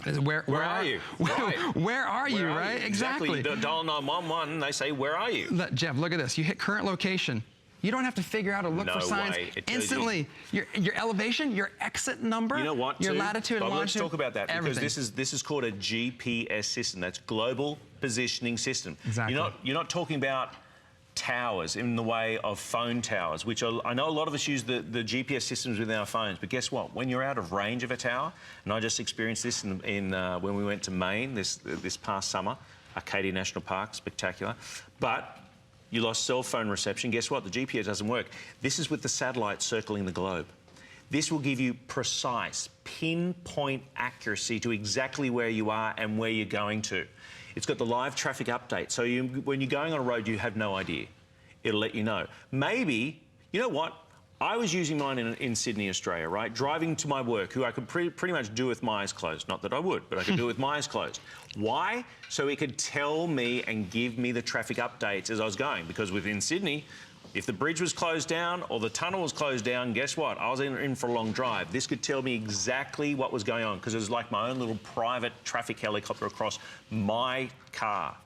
Is where are you? Right. Where are you, right? Exactly. Dial 911, they say, where are you? Jeff, look at this. You hit current location. You don't have to figure out or look for signs. Instantly. Your elevation, your exit number, you know what, your latitude and longitude. Let's talk about that, everything. because this is called a GPS system. That's Global Positioning System. Exactly. You're not talking about towers in the way of phone towers, which I know a lot of us use the GPS systems within our phones, but guess what? When you're out of range of a tower, and I just experienced this when we went to Maine this past summer, Acadia National Park, spectacular, but you lost cell phone reception. Guess what? The GPS doesn't work. This is with the satellite circling the globe. This will give you precise, pinpoint accuracy to exactly where you are and where you're going to. It's got the live traffic update, so when you're going on a road, you have no idea. It'll let you know. Maybe, you know what? I was using mine in Sydney, Australia, right? Driving to my work, who I could pretty much do with my eyes closed. Not that I would, but I could do it with my eyes closed. Why? So it could tell me and give me the traffic updates as I was going. Because within Sydney, if the bridge was closed down or the tunnel was closed down, guess what? I was in for a long drive. This could tell me exactly what was going on, because it was like my own little private traffic helicopter across my car.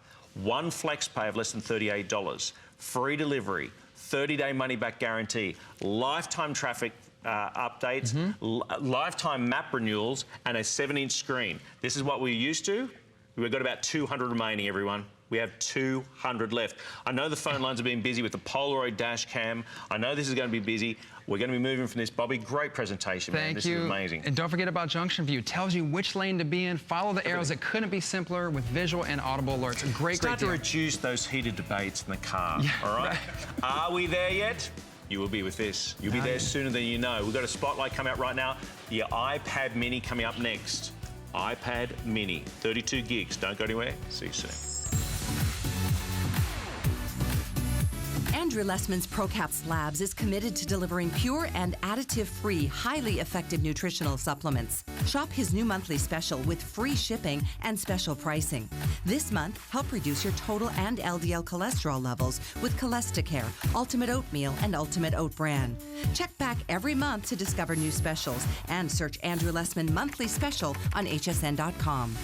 One FlexPay of less than $38, free delivery, 30-day money-back guarantee, lifetime traffic updates, lifetime map renewals, and a 7-inch screen. This is what we're used to. We've got about 200 remaining, everyone. We have 200 left. I know the phone lines have been busy with the Polaroid dash cam. I know this is going to be busy. We're going to be moving from this. Bobby, great presentation, man. This is amazing. And don't forget about Junction View. It tells you which lane to be in. Follow the arrows. It couldn't be simpler with visual and audible alerts. A great Start to deal. reduce those heated debates in the car, all right? Are we there yet? You will be with this. You'll be there sooner than you know. We've got a spotlight coming out right now. The iPad Mini coming up next. iPad Mini, 32 gigs. Don't go anywhere. See you soon. Andrew Lessman's ProCaps Labs is committed to delivering pure and additive-free, highly effective nutritional supplements. Shop his new monthly special with free shipping and special pricing. This month, help reduce your total and LDL cholesterol levels with Cholesticare, Ultimate Oatmeal, and Ultimate Oat Bran. Check back every month to discover new specials and search Andrew Lessman Monthly Special on hsn.com.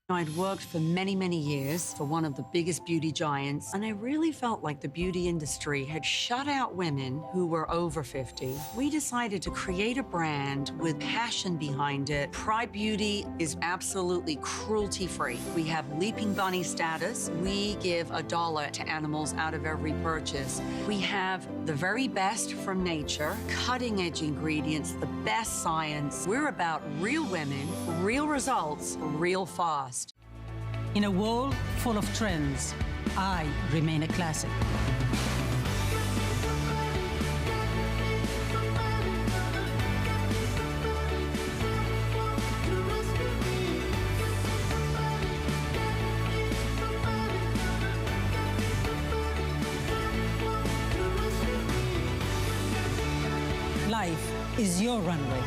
I'd worked for many, many years for one of the biggest beauty giants, and I really felt like the beauty industry had shut out women who were over 50. We decided to create a brand with passion behind it. Pride Beauty is absolutely cruelty-free. We have Leaping Bunny status. We give $1 to animals out of every purchase. We have the very best from nature, cutting-edge ingredients, the best science. We're about real women, real results, real fast. In a world full of trends, I remain a classic. Life is your runway.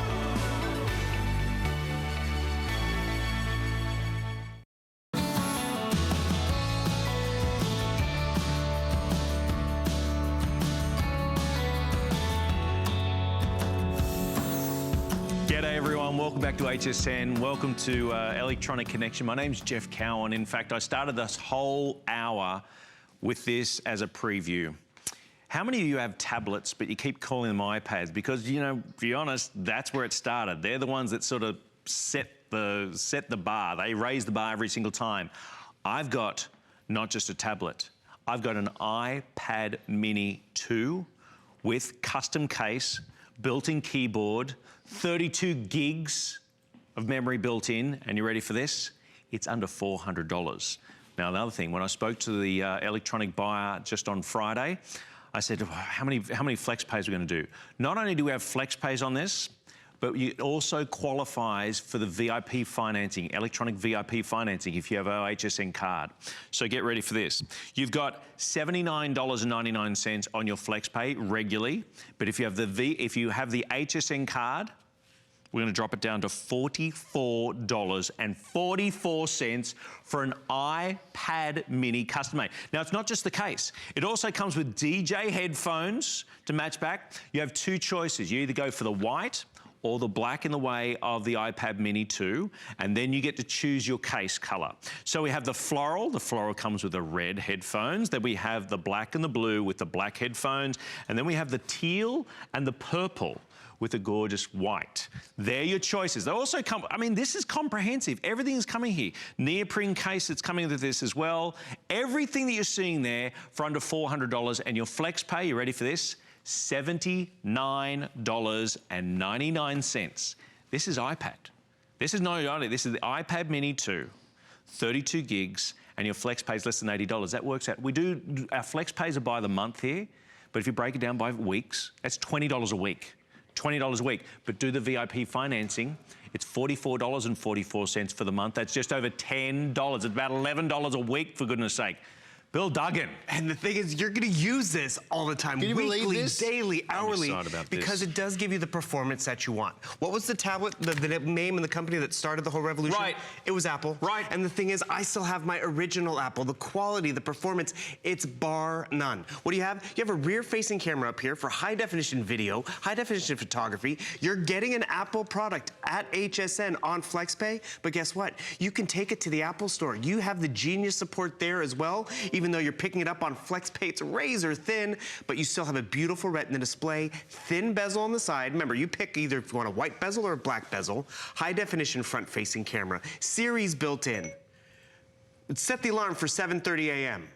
G'day everyone, welcome back to HSN. Welcome to Electronic Connection. My name's Jeff Cowan. In fact, I started this whole hour with this as a preview. How many of you have tablets, but you keep calling them iPads? Because, you know, to be honest, that's where it started. They're the ones that sort of set the bar. They raise the bar every single time. I've got not just a tablet. I've got an iPad Mini 2 with custom case, built-in keyboard, 32 gigs of memory built in, and you ready for this? It's under $400. Now, another thing, when I spoke to the electronic buyer just on Friday, I said, how many flex pays are we going to do? Not only do we have flex pays on this, but it also qualifies for the VIP financing, electronic VIP financing, if you have our HSN card. So get ready for this. You've got $79.99 on your flex pay regularly, but if you have the HSN card, we're going to drop it down to $44.44 for an iPad Mini custom made. Now, it's not just the case. It also comes with DJ headphones to match back. You have two choices. You either go for the white or the black in the way of the iPad Mini 2, and then you get to choose your case color. So we have the floral. The floral comes with the red headphones. Then we have the black and the blue with the black headphones. And then we have the teal and the purple with a gorgeous white. They're your choices. They also come, I mean, this is comprehensive. Everything is coming here. Neoprene case that's coming with this as well. Everything that you're seeing there for under $400, and your flex pay, you ready for this? $79.99. This is iPad. This is not only, this is the iPad Mini 2, 32 gigs, and your flex pay is less than $80. That works out. We do, our flex pays are by the month here, but if you break it down by weeks, that's $20 a week. $20 a week, but do the VIP financing, it's $44.44 for the month. That's just over $10. It's about $11 a week, for goodness sake. Bill Duggan. And the thing is, you're going to use this all the time, weekly, daily, hourly, because it does give you the performance that you want. What was the tablet, the name and the company that started the whole revolution? Right. It was Apple. Right. And the thing is, I still have my original Apple. The quality, the performance, it's bar none. What do you have? You have a rear-facing camera up here for high-definition video, high-definition photography. You're getting an Apple product at HSN on FlexPay, but guess what? You can take it to the Apple Store. You have the Genius support there as well. Even though you're picking it up on FlexPay, it's razor thin, but you still have a beautiful Retina display, thin bezel on the side. Remember, you pick either if you want a white bezel or a black bezel, high definition front-facing camera, Siri's built in. Set the alarm for 7:30 a.m.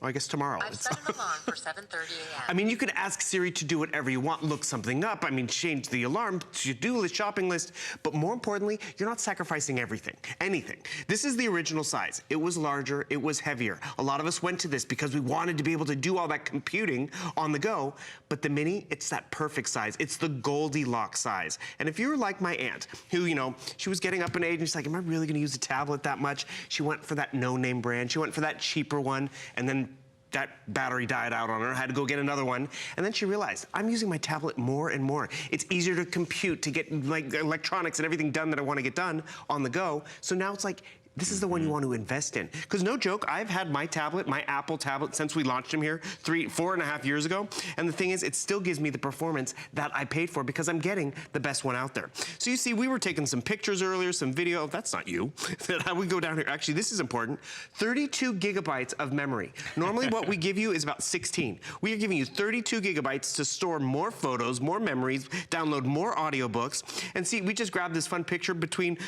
I guess tomorrow. I've set an alarm for 7:30 a.m. I mean, you could ask Siri to do whatever you want, look something up. I mean, change the alarm, to-do list, shopping list. But more importantly, you're not sacrificing anything. This is the original size. It was larger, it was heavier. A lot of us went to this because we wanted to be able to do all that computing on the go. But the Mini, it's that perfect size. It's the Goldilocks size. And if you're like my aunt, who, you know, she was getting up in age and she's like, am I really gonna use a tablet that much? She went for that no-name brand. She went for that cheaper one, and then that battery died out on her, had to go get another one. And then she realized, I'm using my tablet more and more. It's easier to compute, to get like electronics and everything done that I want to get done on the go. So now it's like, this is the one you want to invest in. Because no joke, I've had my tablet, my Apple tablet, since we launched them here 4.5 years ago. And the thing is, it still gives me the performance that I paid for because I'm getting the best one out there. So you see, we were taking some pictures earlier, some video. That's not you. That we go down here. Actually, this is important. 32 gigabytes of memory. Normally what we give you is about 16. We are giving you 32 gigabytes to store more photos, more memories, download more audiobooks. And see, we just grabbed this fun picture between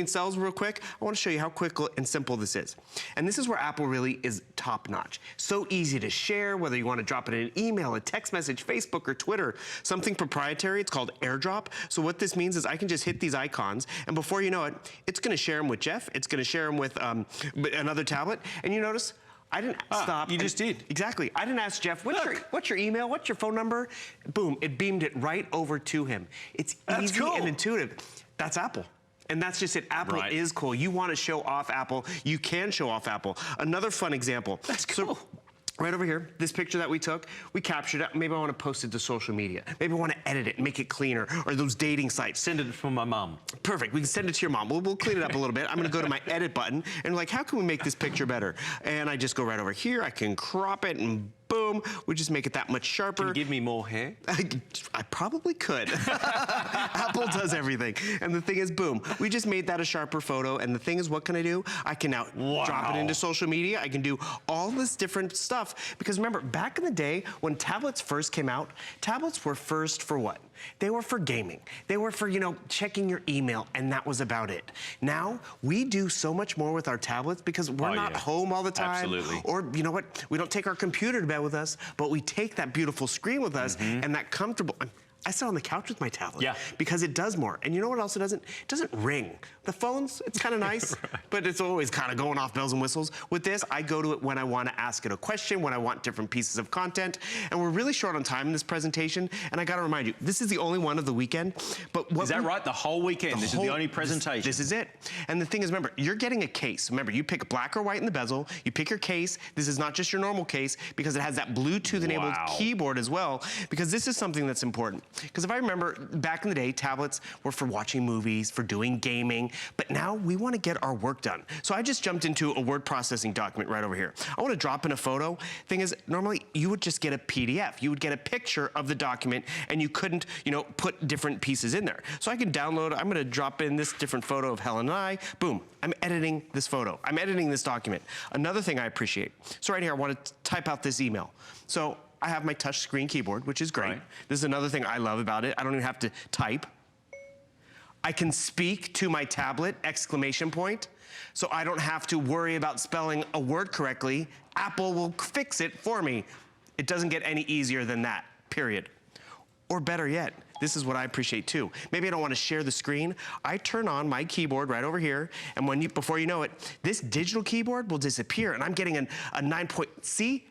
cells real quick. I want to show you how quick and simple this is. And this is where Apple really is top notch. So easy to share, whether you want to drop it in an email, a text message, Facebook, or Twitter. Something proprietary, it's called AirDrop. So what this means is I can just hit these icons, and before you know it, it's going to share them with Jeff, it's going to share them with another tablet, and you notice, I didn't stop. You just did. Exactly. I didn't ask Jeff, what's your email? What's your phone number? Boom, it beamed it right over to him. It's easy and intuitive. That's Apple. And that's just it. Apple is cool. You want to show off Apple, you can show off Apple. Another fun example. That's cool. So, right over here, this picture that we took, we captured it. Maybe I want to post it to social media. Maybe I want to edit it, make it cleaner, or those dating sites. Send it from my mom. Perfect. We can send it to your mom. We'll clean it up a little bit. I'm going to go to my edit button and like, how can we make this picture better? And I just go right over here. I can crop it and boom, we just make it that much sharper. Can you give me more hair? I probably could. Apple does everything. And the thing is, boom, we just made that a sharper photo. And the thing is, what can I do? I can now drop it into social media. I can do all this different stuff. Because remember, back in the day, when tablets first came out, tablets were first for what? They were for gaming. They were for, you know, checking your email, and that was about it. Now, we do so much more with our tablets because we're not home all the time. Absolutely. Or, you know what, we don't take our computer to bed with us, but we take that beautiful screen with us and that comfortable. I sit on the couch with my tablet because it does more. And you know what else it doesn't? It doesn't ring. The phones, it's kind of nice, but it's always kind of going off bells and whistles. With this, I go to it when I want to ask it a question, when I want different pieces of content. And we're really short on time in this presentation. And I got to remind you, this is the only one of the weekend. But what is that right? The whole weekend? This is the only presentation? This is it. And the thing is, remember, you're getting a case. Remember, you pick black or white in the bezel. You pick your case. This is not just your normal case because it has that Bluetooth-enabled keyboard as well, because this is something that's important. Because if I remember, back in the day, tablets were for watching movies, for doing gaming, but now we want to get our work done. So I just jumped into a word processing document right over here. I want to drop in a photo. Thing is, normally you would just get a PDF. You would get a picture of the document, and you couldn't, you know, put different pieces in there. So I can download, I'm going to drop in this different photo of Helen and I. Boom, I'm editing this photo. I'm editing this document. Another thing I appreciate. So right here, I want to type out this email. So I have my touch screen keyboard, which is great. This is another thing I love about it. I don't even have to type. I can speak to my tablet, exclamation point, so I don't have to worry about spelling a word correctly. Apple will fix it for me. It doesn't get any easier than that, period. Or better yet, this is what I appreciate too. Maybe I don't want to share the screen. I turn on my keyboard right over here, and before you know it, this digital keyboard will disappear, and I'm getting a 9-point, see?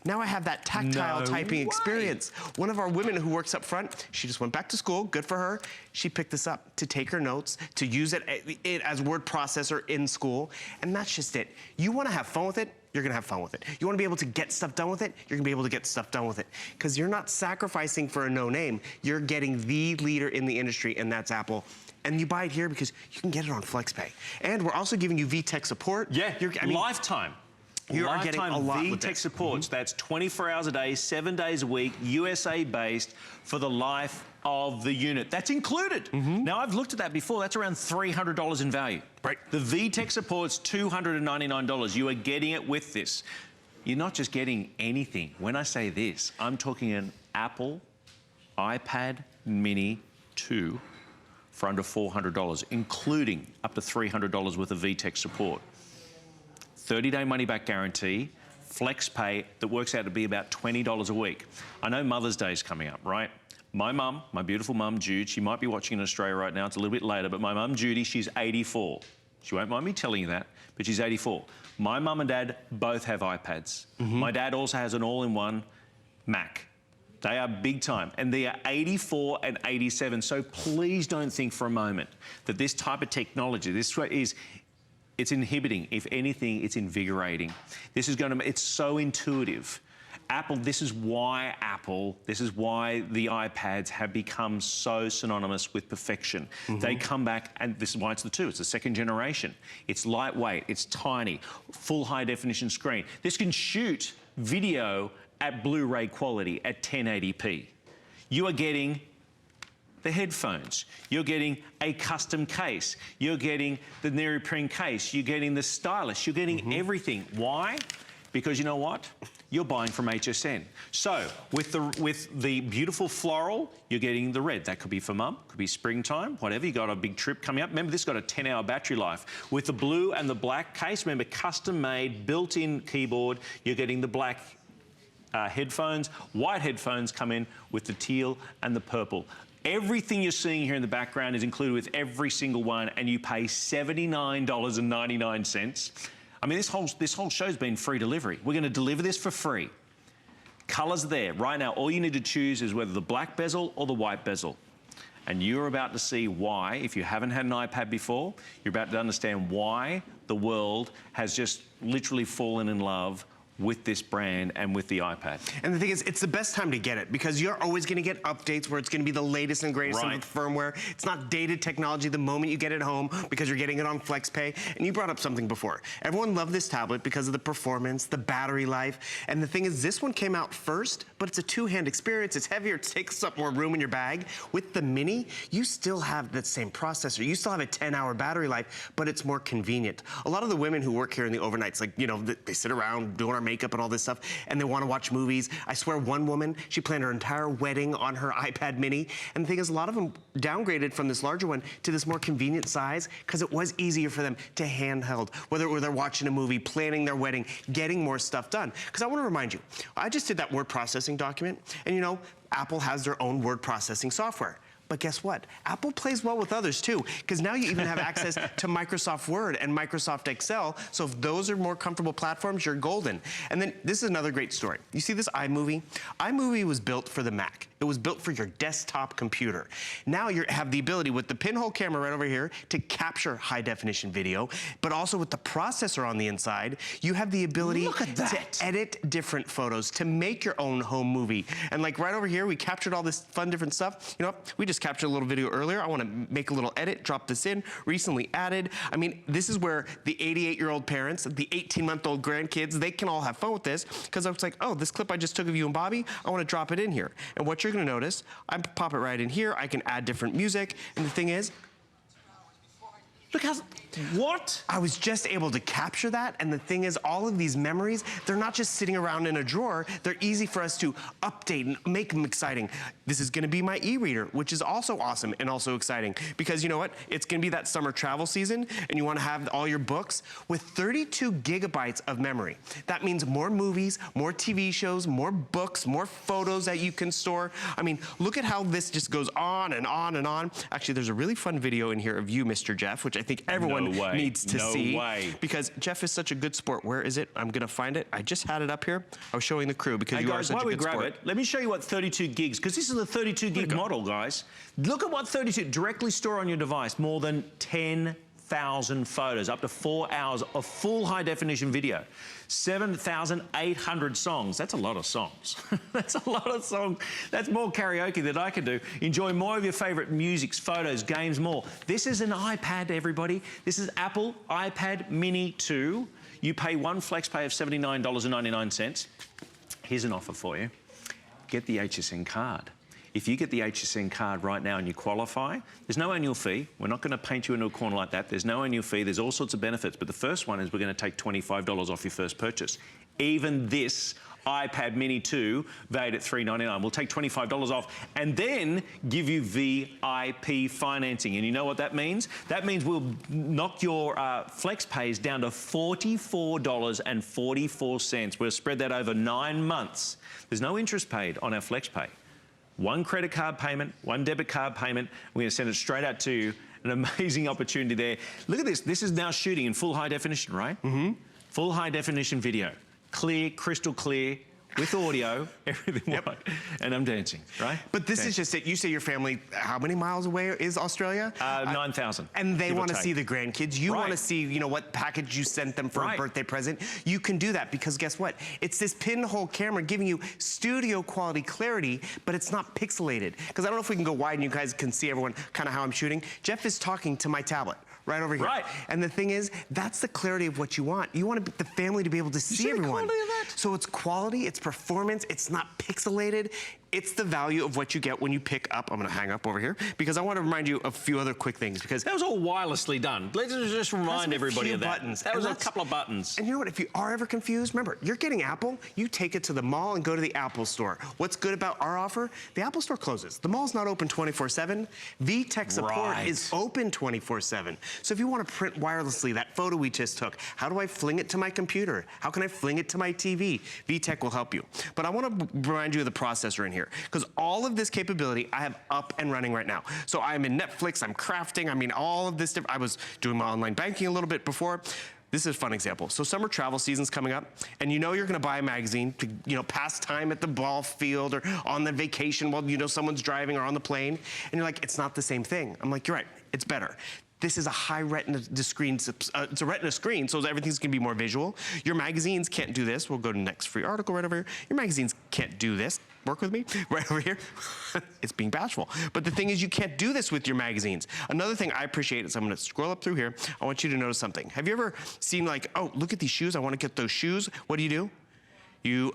Now I have that tactile typing experience. One of our women who works up front, she just went back to school, good for her. She picked this up to take her notes, to use it as word processor in school, and that's just it. You wanna have fun with it, you're gonna have fun with it. You wanna be able to get stuff done with it, you're gonna be able to get stuff done with it. Because you're not sacrificing for a no name, you're getting the leader in the industry, and that's Apple. And you buy it here because you can get it on FlexPay. And we're also giving you VTech support. Yeah, lifetime. You are getting a lot with VTech this. supports. That's 24 hours a day, 7 days a week, USA-based for the life of the unit. That's included. Now, I've looked at that before. That's around $300 in value. Right. The VTech support's $299. You are getting it with this. You're not just getting anything. When I say this, I'm talking an Apple iPad Mini 2 for under $400, including up to $300 worth of VTech support. 30-day money-back guarantee, flex pay that works out to be about $20 a week. I know Mother's Day is coming up, right? My mum, my beautiful mum, Jude, she might be watching in Australia right now. It's a little bit later, but my mum, Judy, she's 84. She won't mind me telling you that, but she's 84. My mum and dad both have iPads. My dad also has an all-in-one Mac. They are big time, and they are 84 and 87. So please don't think for a moment that this type of technology, it's inhibiting. If anything, it's invigorating. This is it's so intuitive. This is why the iPads have become so synonymous with perfection. They come back, and this is why it's the 2. It's the 2nd generation. It's lightweight, it's tiny, full high definition screen. This can shoot video at Blu-ray quality at 1080p. You are getting the headphones. You're getting a custom case. You're getting the neoprene case. You're getting the stylus. You're getting everything. Why? Because you know what? You're buying from HSN. So with the beautiful floral, you're getting the red. That could be for mum, could be springtime, whatever. You got a big trip coming up. Remember, this got a 10-hour battery life. With the blue and the black case, remember, custom-made, built-in keyboard. You're getting the black headphones. White headphones come in with the teal and the purple. Everything you're seeing here in the background is included with every single one, and you pay $79.99. I mean, this whole show's been free delivery. We're going to deliver this for free. Colours there. Right now, all you need to choose is whether the black bezel or the white bezel. And you're about to see why, if you haven't had an iPad before, you're about to understand why the world has just literally fallen in love with this brand and with the iPad. And the thing is, it's the best time to get it because you're always going to get updates where it's going to be the latest and greatest of the firmware. It's not dated technology the moment you get it home because you're getting it on FlexPay. And you brought up something before. Everyone loved this tablet because of the performance, the battery life. And the thing is, this one came out first, but it's a two-hand experience. It's heavier. It takes up more room in your bag. With the Mini, you still have that same processor. You still have a 10-hour battery life, but it's more convenient. A lot of the women who work here in the overnights, like, you know, they sit around doing our makeup and all this stuff, and they want to watch movies. I swear one woman, she planned her entire wedding on her iPad Mini, and the thing is, a lot of them downgraded from this larger one to this more convenient size because it was easier for them to handheld, whether they're watching a movie, planning their wedding, getting more stuff done. Because I want to remind you, I just did that word processing document, and you know, Apple has their own word processing software. But guess what? Apple plays well with others too, because now you even have access to Microsoft Word and Microsoft Excel. So if those are more comfortable platforms, you're golden. And then this is another great story. You see this iMovie? iMovie was built for the Mac. It was built for your desktop computer. Now you have the ability with the pinhole camera right over here to capture high definition video, but also with the processor on the inside, you have the ability to edit different photos, to make your own home movie. And like right over here, we captured all this fun different stuff. You know, we just captured a little video earlier. I want to make a little edit, drop this in, recently added. I mean, this is where the 88-year-old parents, the 18-month-old grandkids, they can all have fun with this because I was like, oh, this clip I just took of you and Bobby, I want to drop it in here. And what you're going to notice, I pop it right in here. I can add different music. And the thing is, look how, what? I was just able to capture that, and the thing is, all of these memories, they're not just sitting around in a drawer, they're easy for us to update and make them exciting. This is gonna be my e-reader, which is also awesome and also exciting, because you know what? It's gonna be that summer travel season, and you wanna have all your books with 32 gigabytes of memory. That means more movies, more TV shows, more books, more photos that you can store. I mean, look at how this just goes on and on and on. Actually, there's a really fun video in here of you, Mr. Jeff, which I think everyone needs to see. No way. Because Jeff is such a good sport. Where is it? I'm gonna find it. I just had it up here. I was showing the crew because you are such a good sport. It, let me show you what 32 gigs, because this is a 32 gig model, guys. Look at what 32 directly store on your device. More than 10,000 photos, up to 4 hours of full high definition video. 7,800 songs. That's a lot of songs. That's a lot of songs. That's more karaoke than I can do. Enjoy more of your favorite musics, photos, games, more. This is an iPad, everybody. This is Apple iPad Mini 2. You pay one FlexPay of $79.99. Here's an offer for you. Get the HSN card. If you get the HSN card right now and you qualify, there's no annual fee. We're not going to paint you into a corner like that. There's no annual fee. There's all sorts of benefits. But the first one is we're going to take $25 off your first purchase. Even this iPad Mini 2, valued at $399. We'll take $25 off and then give you VIP financing. And you know what that means? That means we'll knock your flex pays down to $44.44. We'll spread that over 9 months. There's no interest paid on our flex pay. One credit card payment, one debit card payment. We're going to send it straight out to you. An amazing opportunity there. Look at this. This is now shooting in full high definition, right? Mm-hmm. Full high definition video. Clear, crystal clear, with audio, everything. Yep. And I'm dancing, right? But this is just it. You say your family, how many miles away is Australia? 9,000. And they want to see the grandkids. You want to see, you know, what package you sent them for a birthday present. You can do that because guess what? It's this pinhole camera giving you studio quality clarity, but it's not pixelated. Because I don't know if we can go wide and you guys can see everyone kind of how I'm shooting. Jeff is talking to my tablet. Right over here. Right. And the thing is, that's the clarity of what you want. You want the family to be able to see everyone. So it's quality, it's performance, it's not pixelated. It's the value of what you get when you pick up. I'm going to hang up over here because I want to remind you of a few other quick things because that was all wirelessly done. Let's just remind everybody of that. Buttons. That was a couple of buttons. And you know what? If you are ever confused, remember, you're getting Apple. You take it to the mall and go to the Apple store. What's good about our offer? The Apple store closes. The mall's not open 24/7. VTech support is open 24/7. So if you want to print wirelessly that photo we just took, how do I fling it to my computer? How can I fling it to my TV? VTech will help you. But I want to remind you of the processor in here because all of this capability I have up and running right now. So I'm in Netflix, I'm crafting, I mean all of this stuff. I was doing my online banking a little bit before. This is a fun example. So summer travel season's coming up, and you know you're gonna buy a magazine to, you know, pass time at the ball field or on the vacation while, you know, someone's driving or on the plane, and you're like, it's not the same thing. I'm like, you're right, it's better. This is a high retina screen, it's a retina screen, so everything's gonna be more visual. Your magazines can't do this. We'll go to the next free article right over here. Your magazines can't do this. Work with me, right over here. It's being bashful. But the thing is, you can't do this with your magazines. Another thing I appreciate is I'm gonna scroll up through here. I want you to notice something. Have you ever seen like, oh, look at these shoes, I wanna get those shoes. What do? You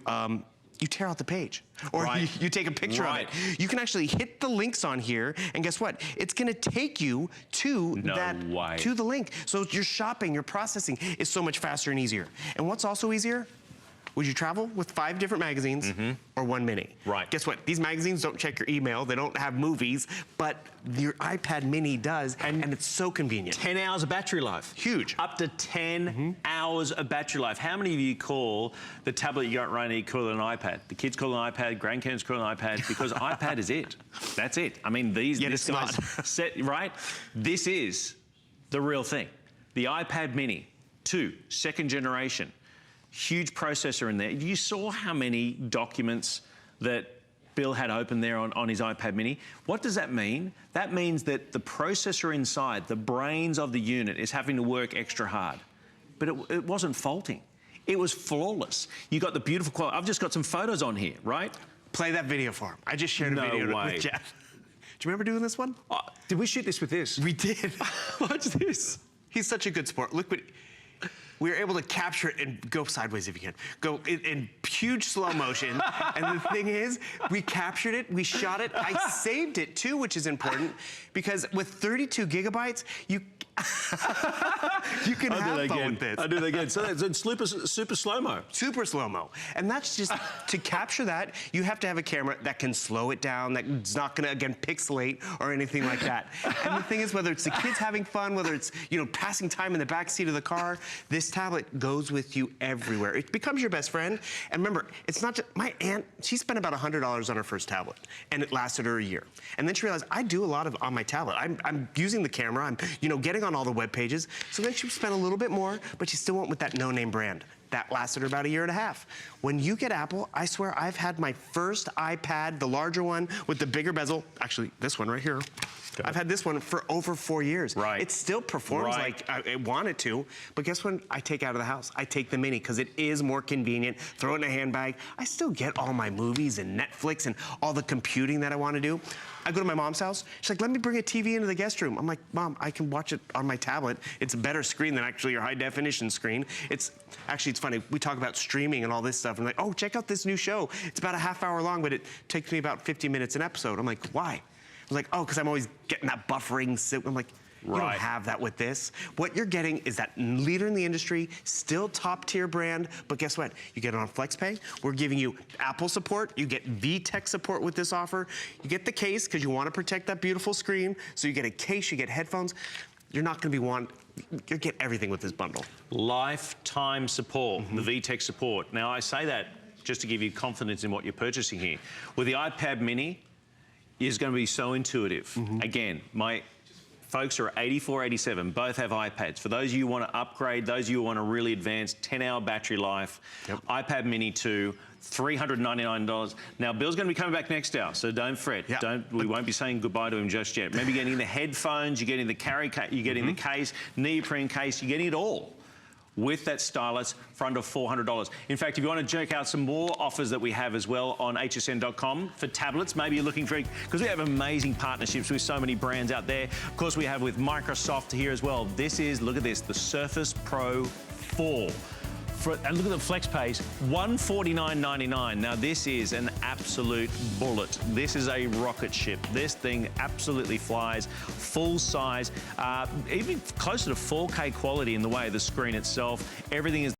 tear out the page. Or you take a picture of it. You can actually hit the links on here, and guess what? It's gonna take you to to the link. So your shopping, your processing is so much faster and easier. And what's also easier? Would you travel with 5 different magazines or 1 mini? Right. Guess what? These magazines don't check your email, they don't have movies, but your iPad mini does, and it's so convenient. 10 hours of battery life. Huge. Up to 10 hours of battery life. How many of you call the tablet you got right now, you call it an iPad? The kids call it an iPad, grandkids call it an iPad, because iPad is it. That's it. I mean, this guy's set, right? This is the real thing. The iPad mini 2, second generation. Huge processor in there. You saw how many documents that Bill had open there on his iPad mini. What does that mean? That means that the processor inside, the brains of the unit, is having to work extra hard. But it wasn't faulting. It was flawless. You got the beautiful quality. I've just got some photos on here, right? Play that video for him. I just shared a video with Jeff. Do you remember doing this one? Did we shoot this with this? We did. Watch this. He's such a good sport. Look what... We were able to capture it and go sideways if you can. Go in huge slow motion. And the thing is, we captured it, we shot it. I saved it too, which is important because with 32 gigabytes, you can have fun with this. I'll do that again. So it's super slow-mo. Super slow-mo. And that's just, to capture that, you have to have a camera that can slow it down, that's not gonna, again, pixelate or anything like that. And the thing is, whether it's the kids having fun, whether it's, you know, passing time in the backseat of the car, this tablet goes with you everywhere. It becomes your best friend. And remember, it's not just, my aunt, she spent about $100 on her first tablet, and it lasted her a year. And then she realized, I do a lot of on my tablet. I'm using the camera, I'm, you know, getting on all the web pages. So then she spent a little bit more, but she still went with that no-name brand. That lasted about a year and a half. When you get Apple, I swear I've had my first iPad, the larger one with the bigger bezel, actually this one right here. I've had this one for over 4 years. Right. It still performs like I want it to, but guess what I take out of the house? I take the mini because it is more convenient. Throw it in a handbag. I still get all my movies and Netflix and all the computing that I want to do. I go to my mom's house. She's like, let me bring a TV into the guest room. I'm like, Mom, I can watch it on my tablet. It's a better screen than actually your high definition screen. It's funny. We talk about streaming and all this stuff. And like, oh, check out this new show. It's about a half hour long, but it takes me about 50 minutes an episode. I'm like, why? I was like, oh, because I'm always getting that buffering. I'm like, you don't have that with this. What you're getting is that leader in the industry, still top tier brand, but guess what? You get it on FlexPay. We're giving you Apple support. You get VTech support with this offer. You get the case because you want to protect that beautiful screen. So you get a case, you get headphones. You're not going to be you get everything with this bundle. Lifetime support, the VTech support. Now, I say that just to give you confidence in what you're purchasing here. With the iPad mini, it's going to be so intuitive. Again, my folks are 84, 87, both have iPads. For those of you who want to upgrade, those of you who want a really advanced 10-hour battery life, iPad mini 2, $399. Now, Bill's going to be coming back next hour, so don't fret. We won't be saying goodbye to him just yet. Maybe getting the headphones, you're getting the carry case, you're getting the case, neoprene case, you're getting it all with that stylus for under $400. In fact, if you want to check out some more offers that we have as well on hsn.com for tablets, maybe you're looking for, because we have amazing partnerships with so many brands out there. Of course, we have with Microsoft here as well. This is, look at this, the Surface Pro 4. And look at the FlexPay, $149.99. Now, this is an absolute bullet. This is a rocket ship. This thing absolutely flies, full size, even closer to 4K quality in the way of the screen itself. Everything is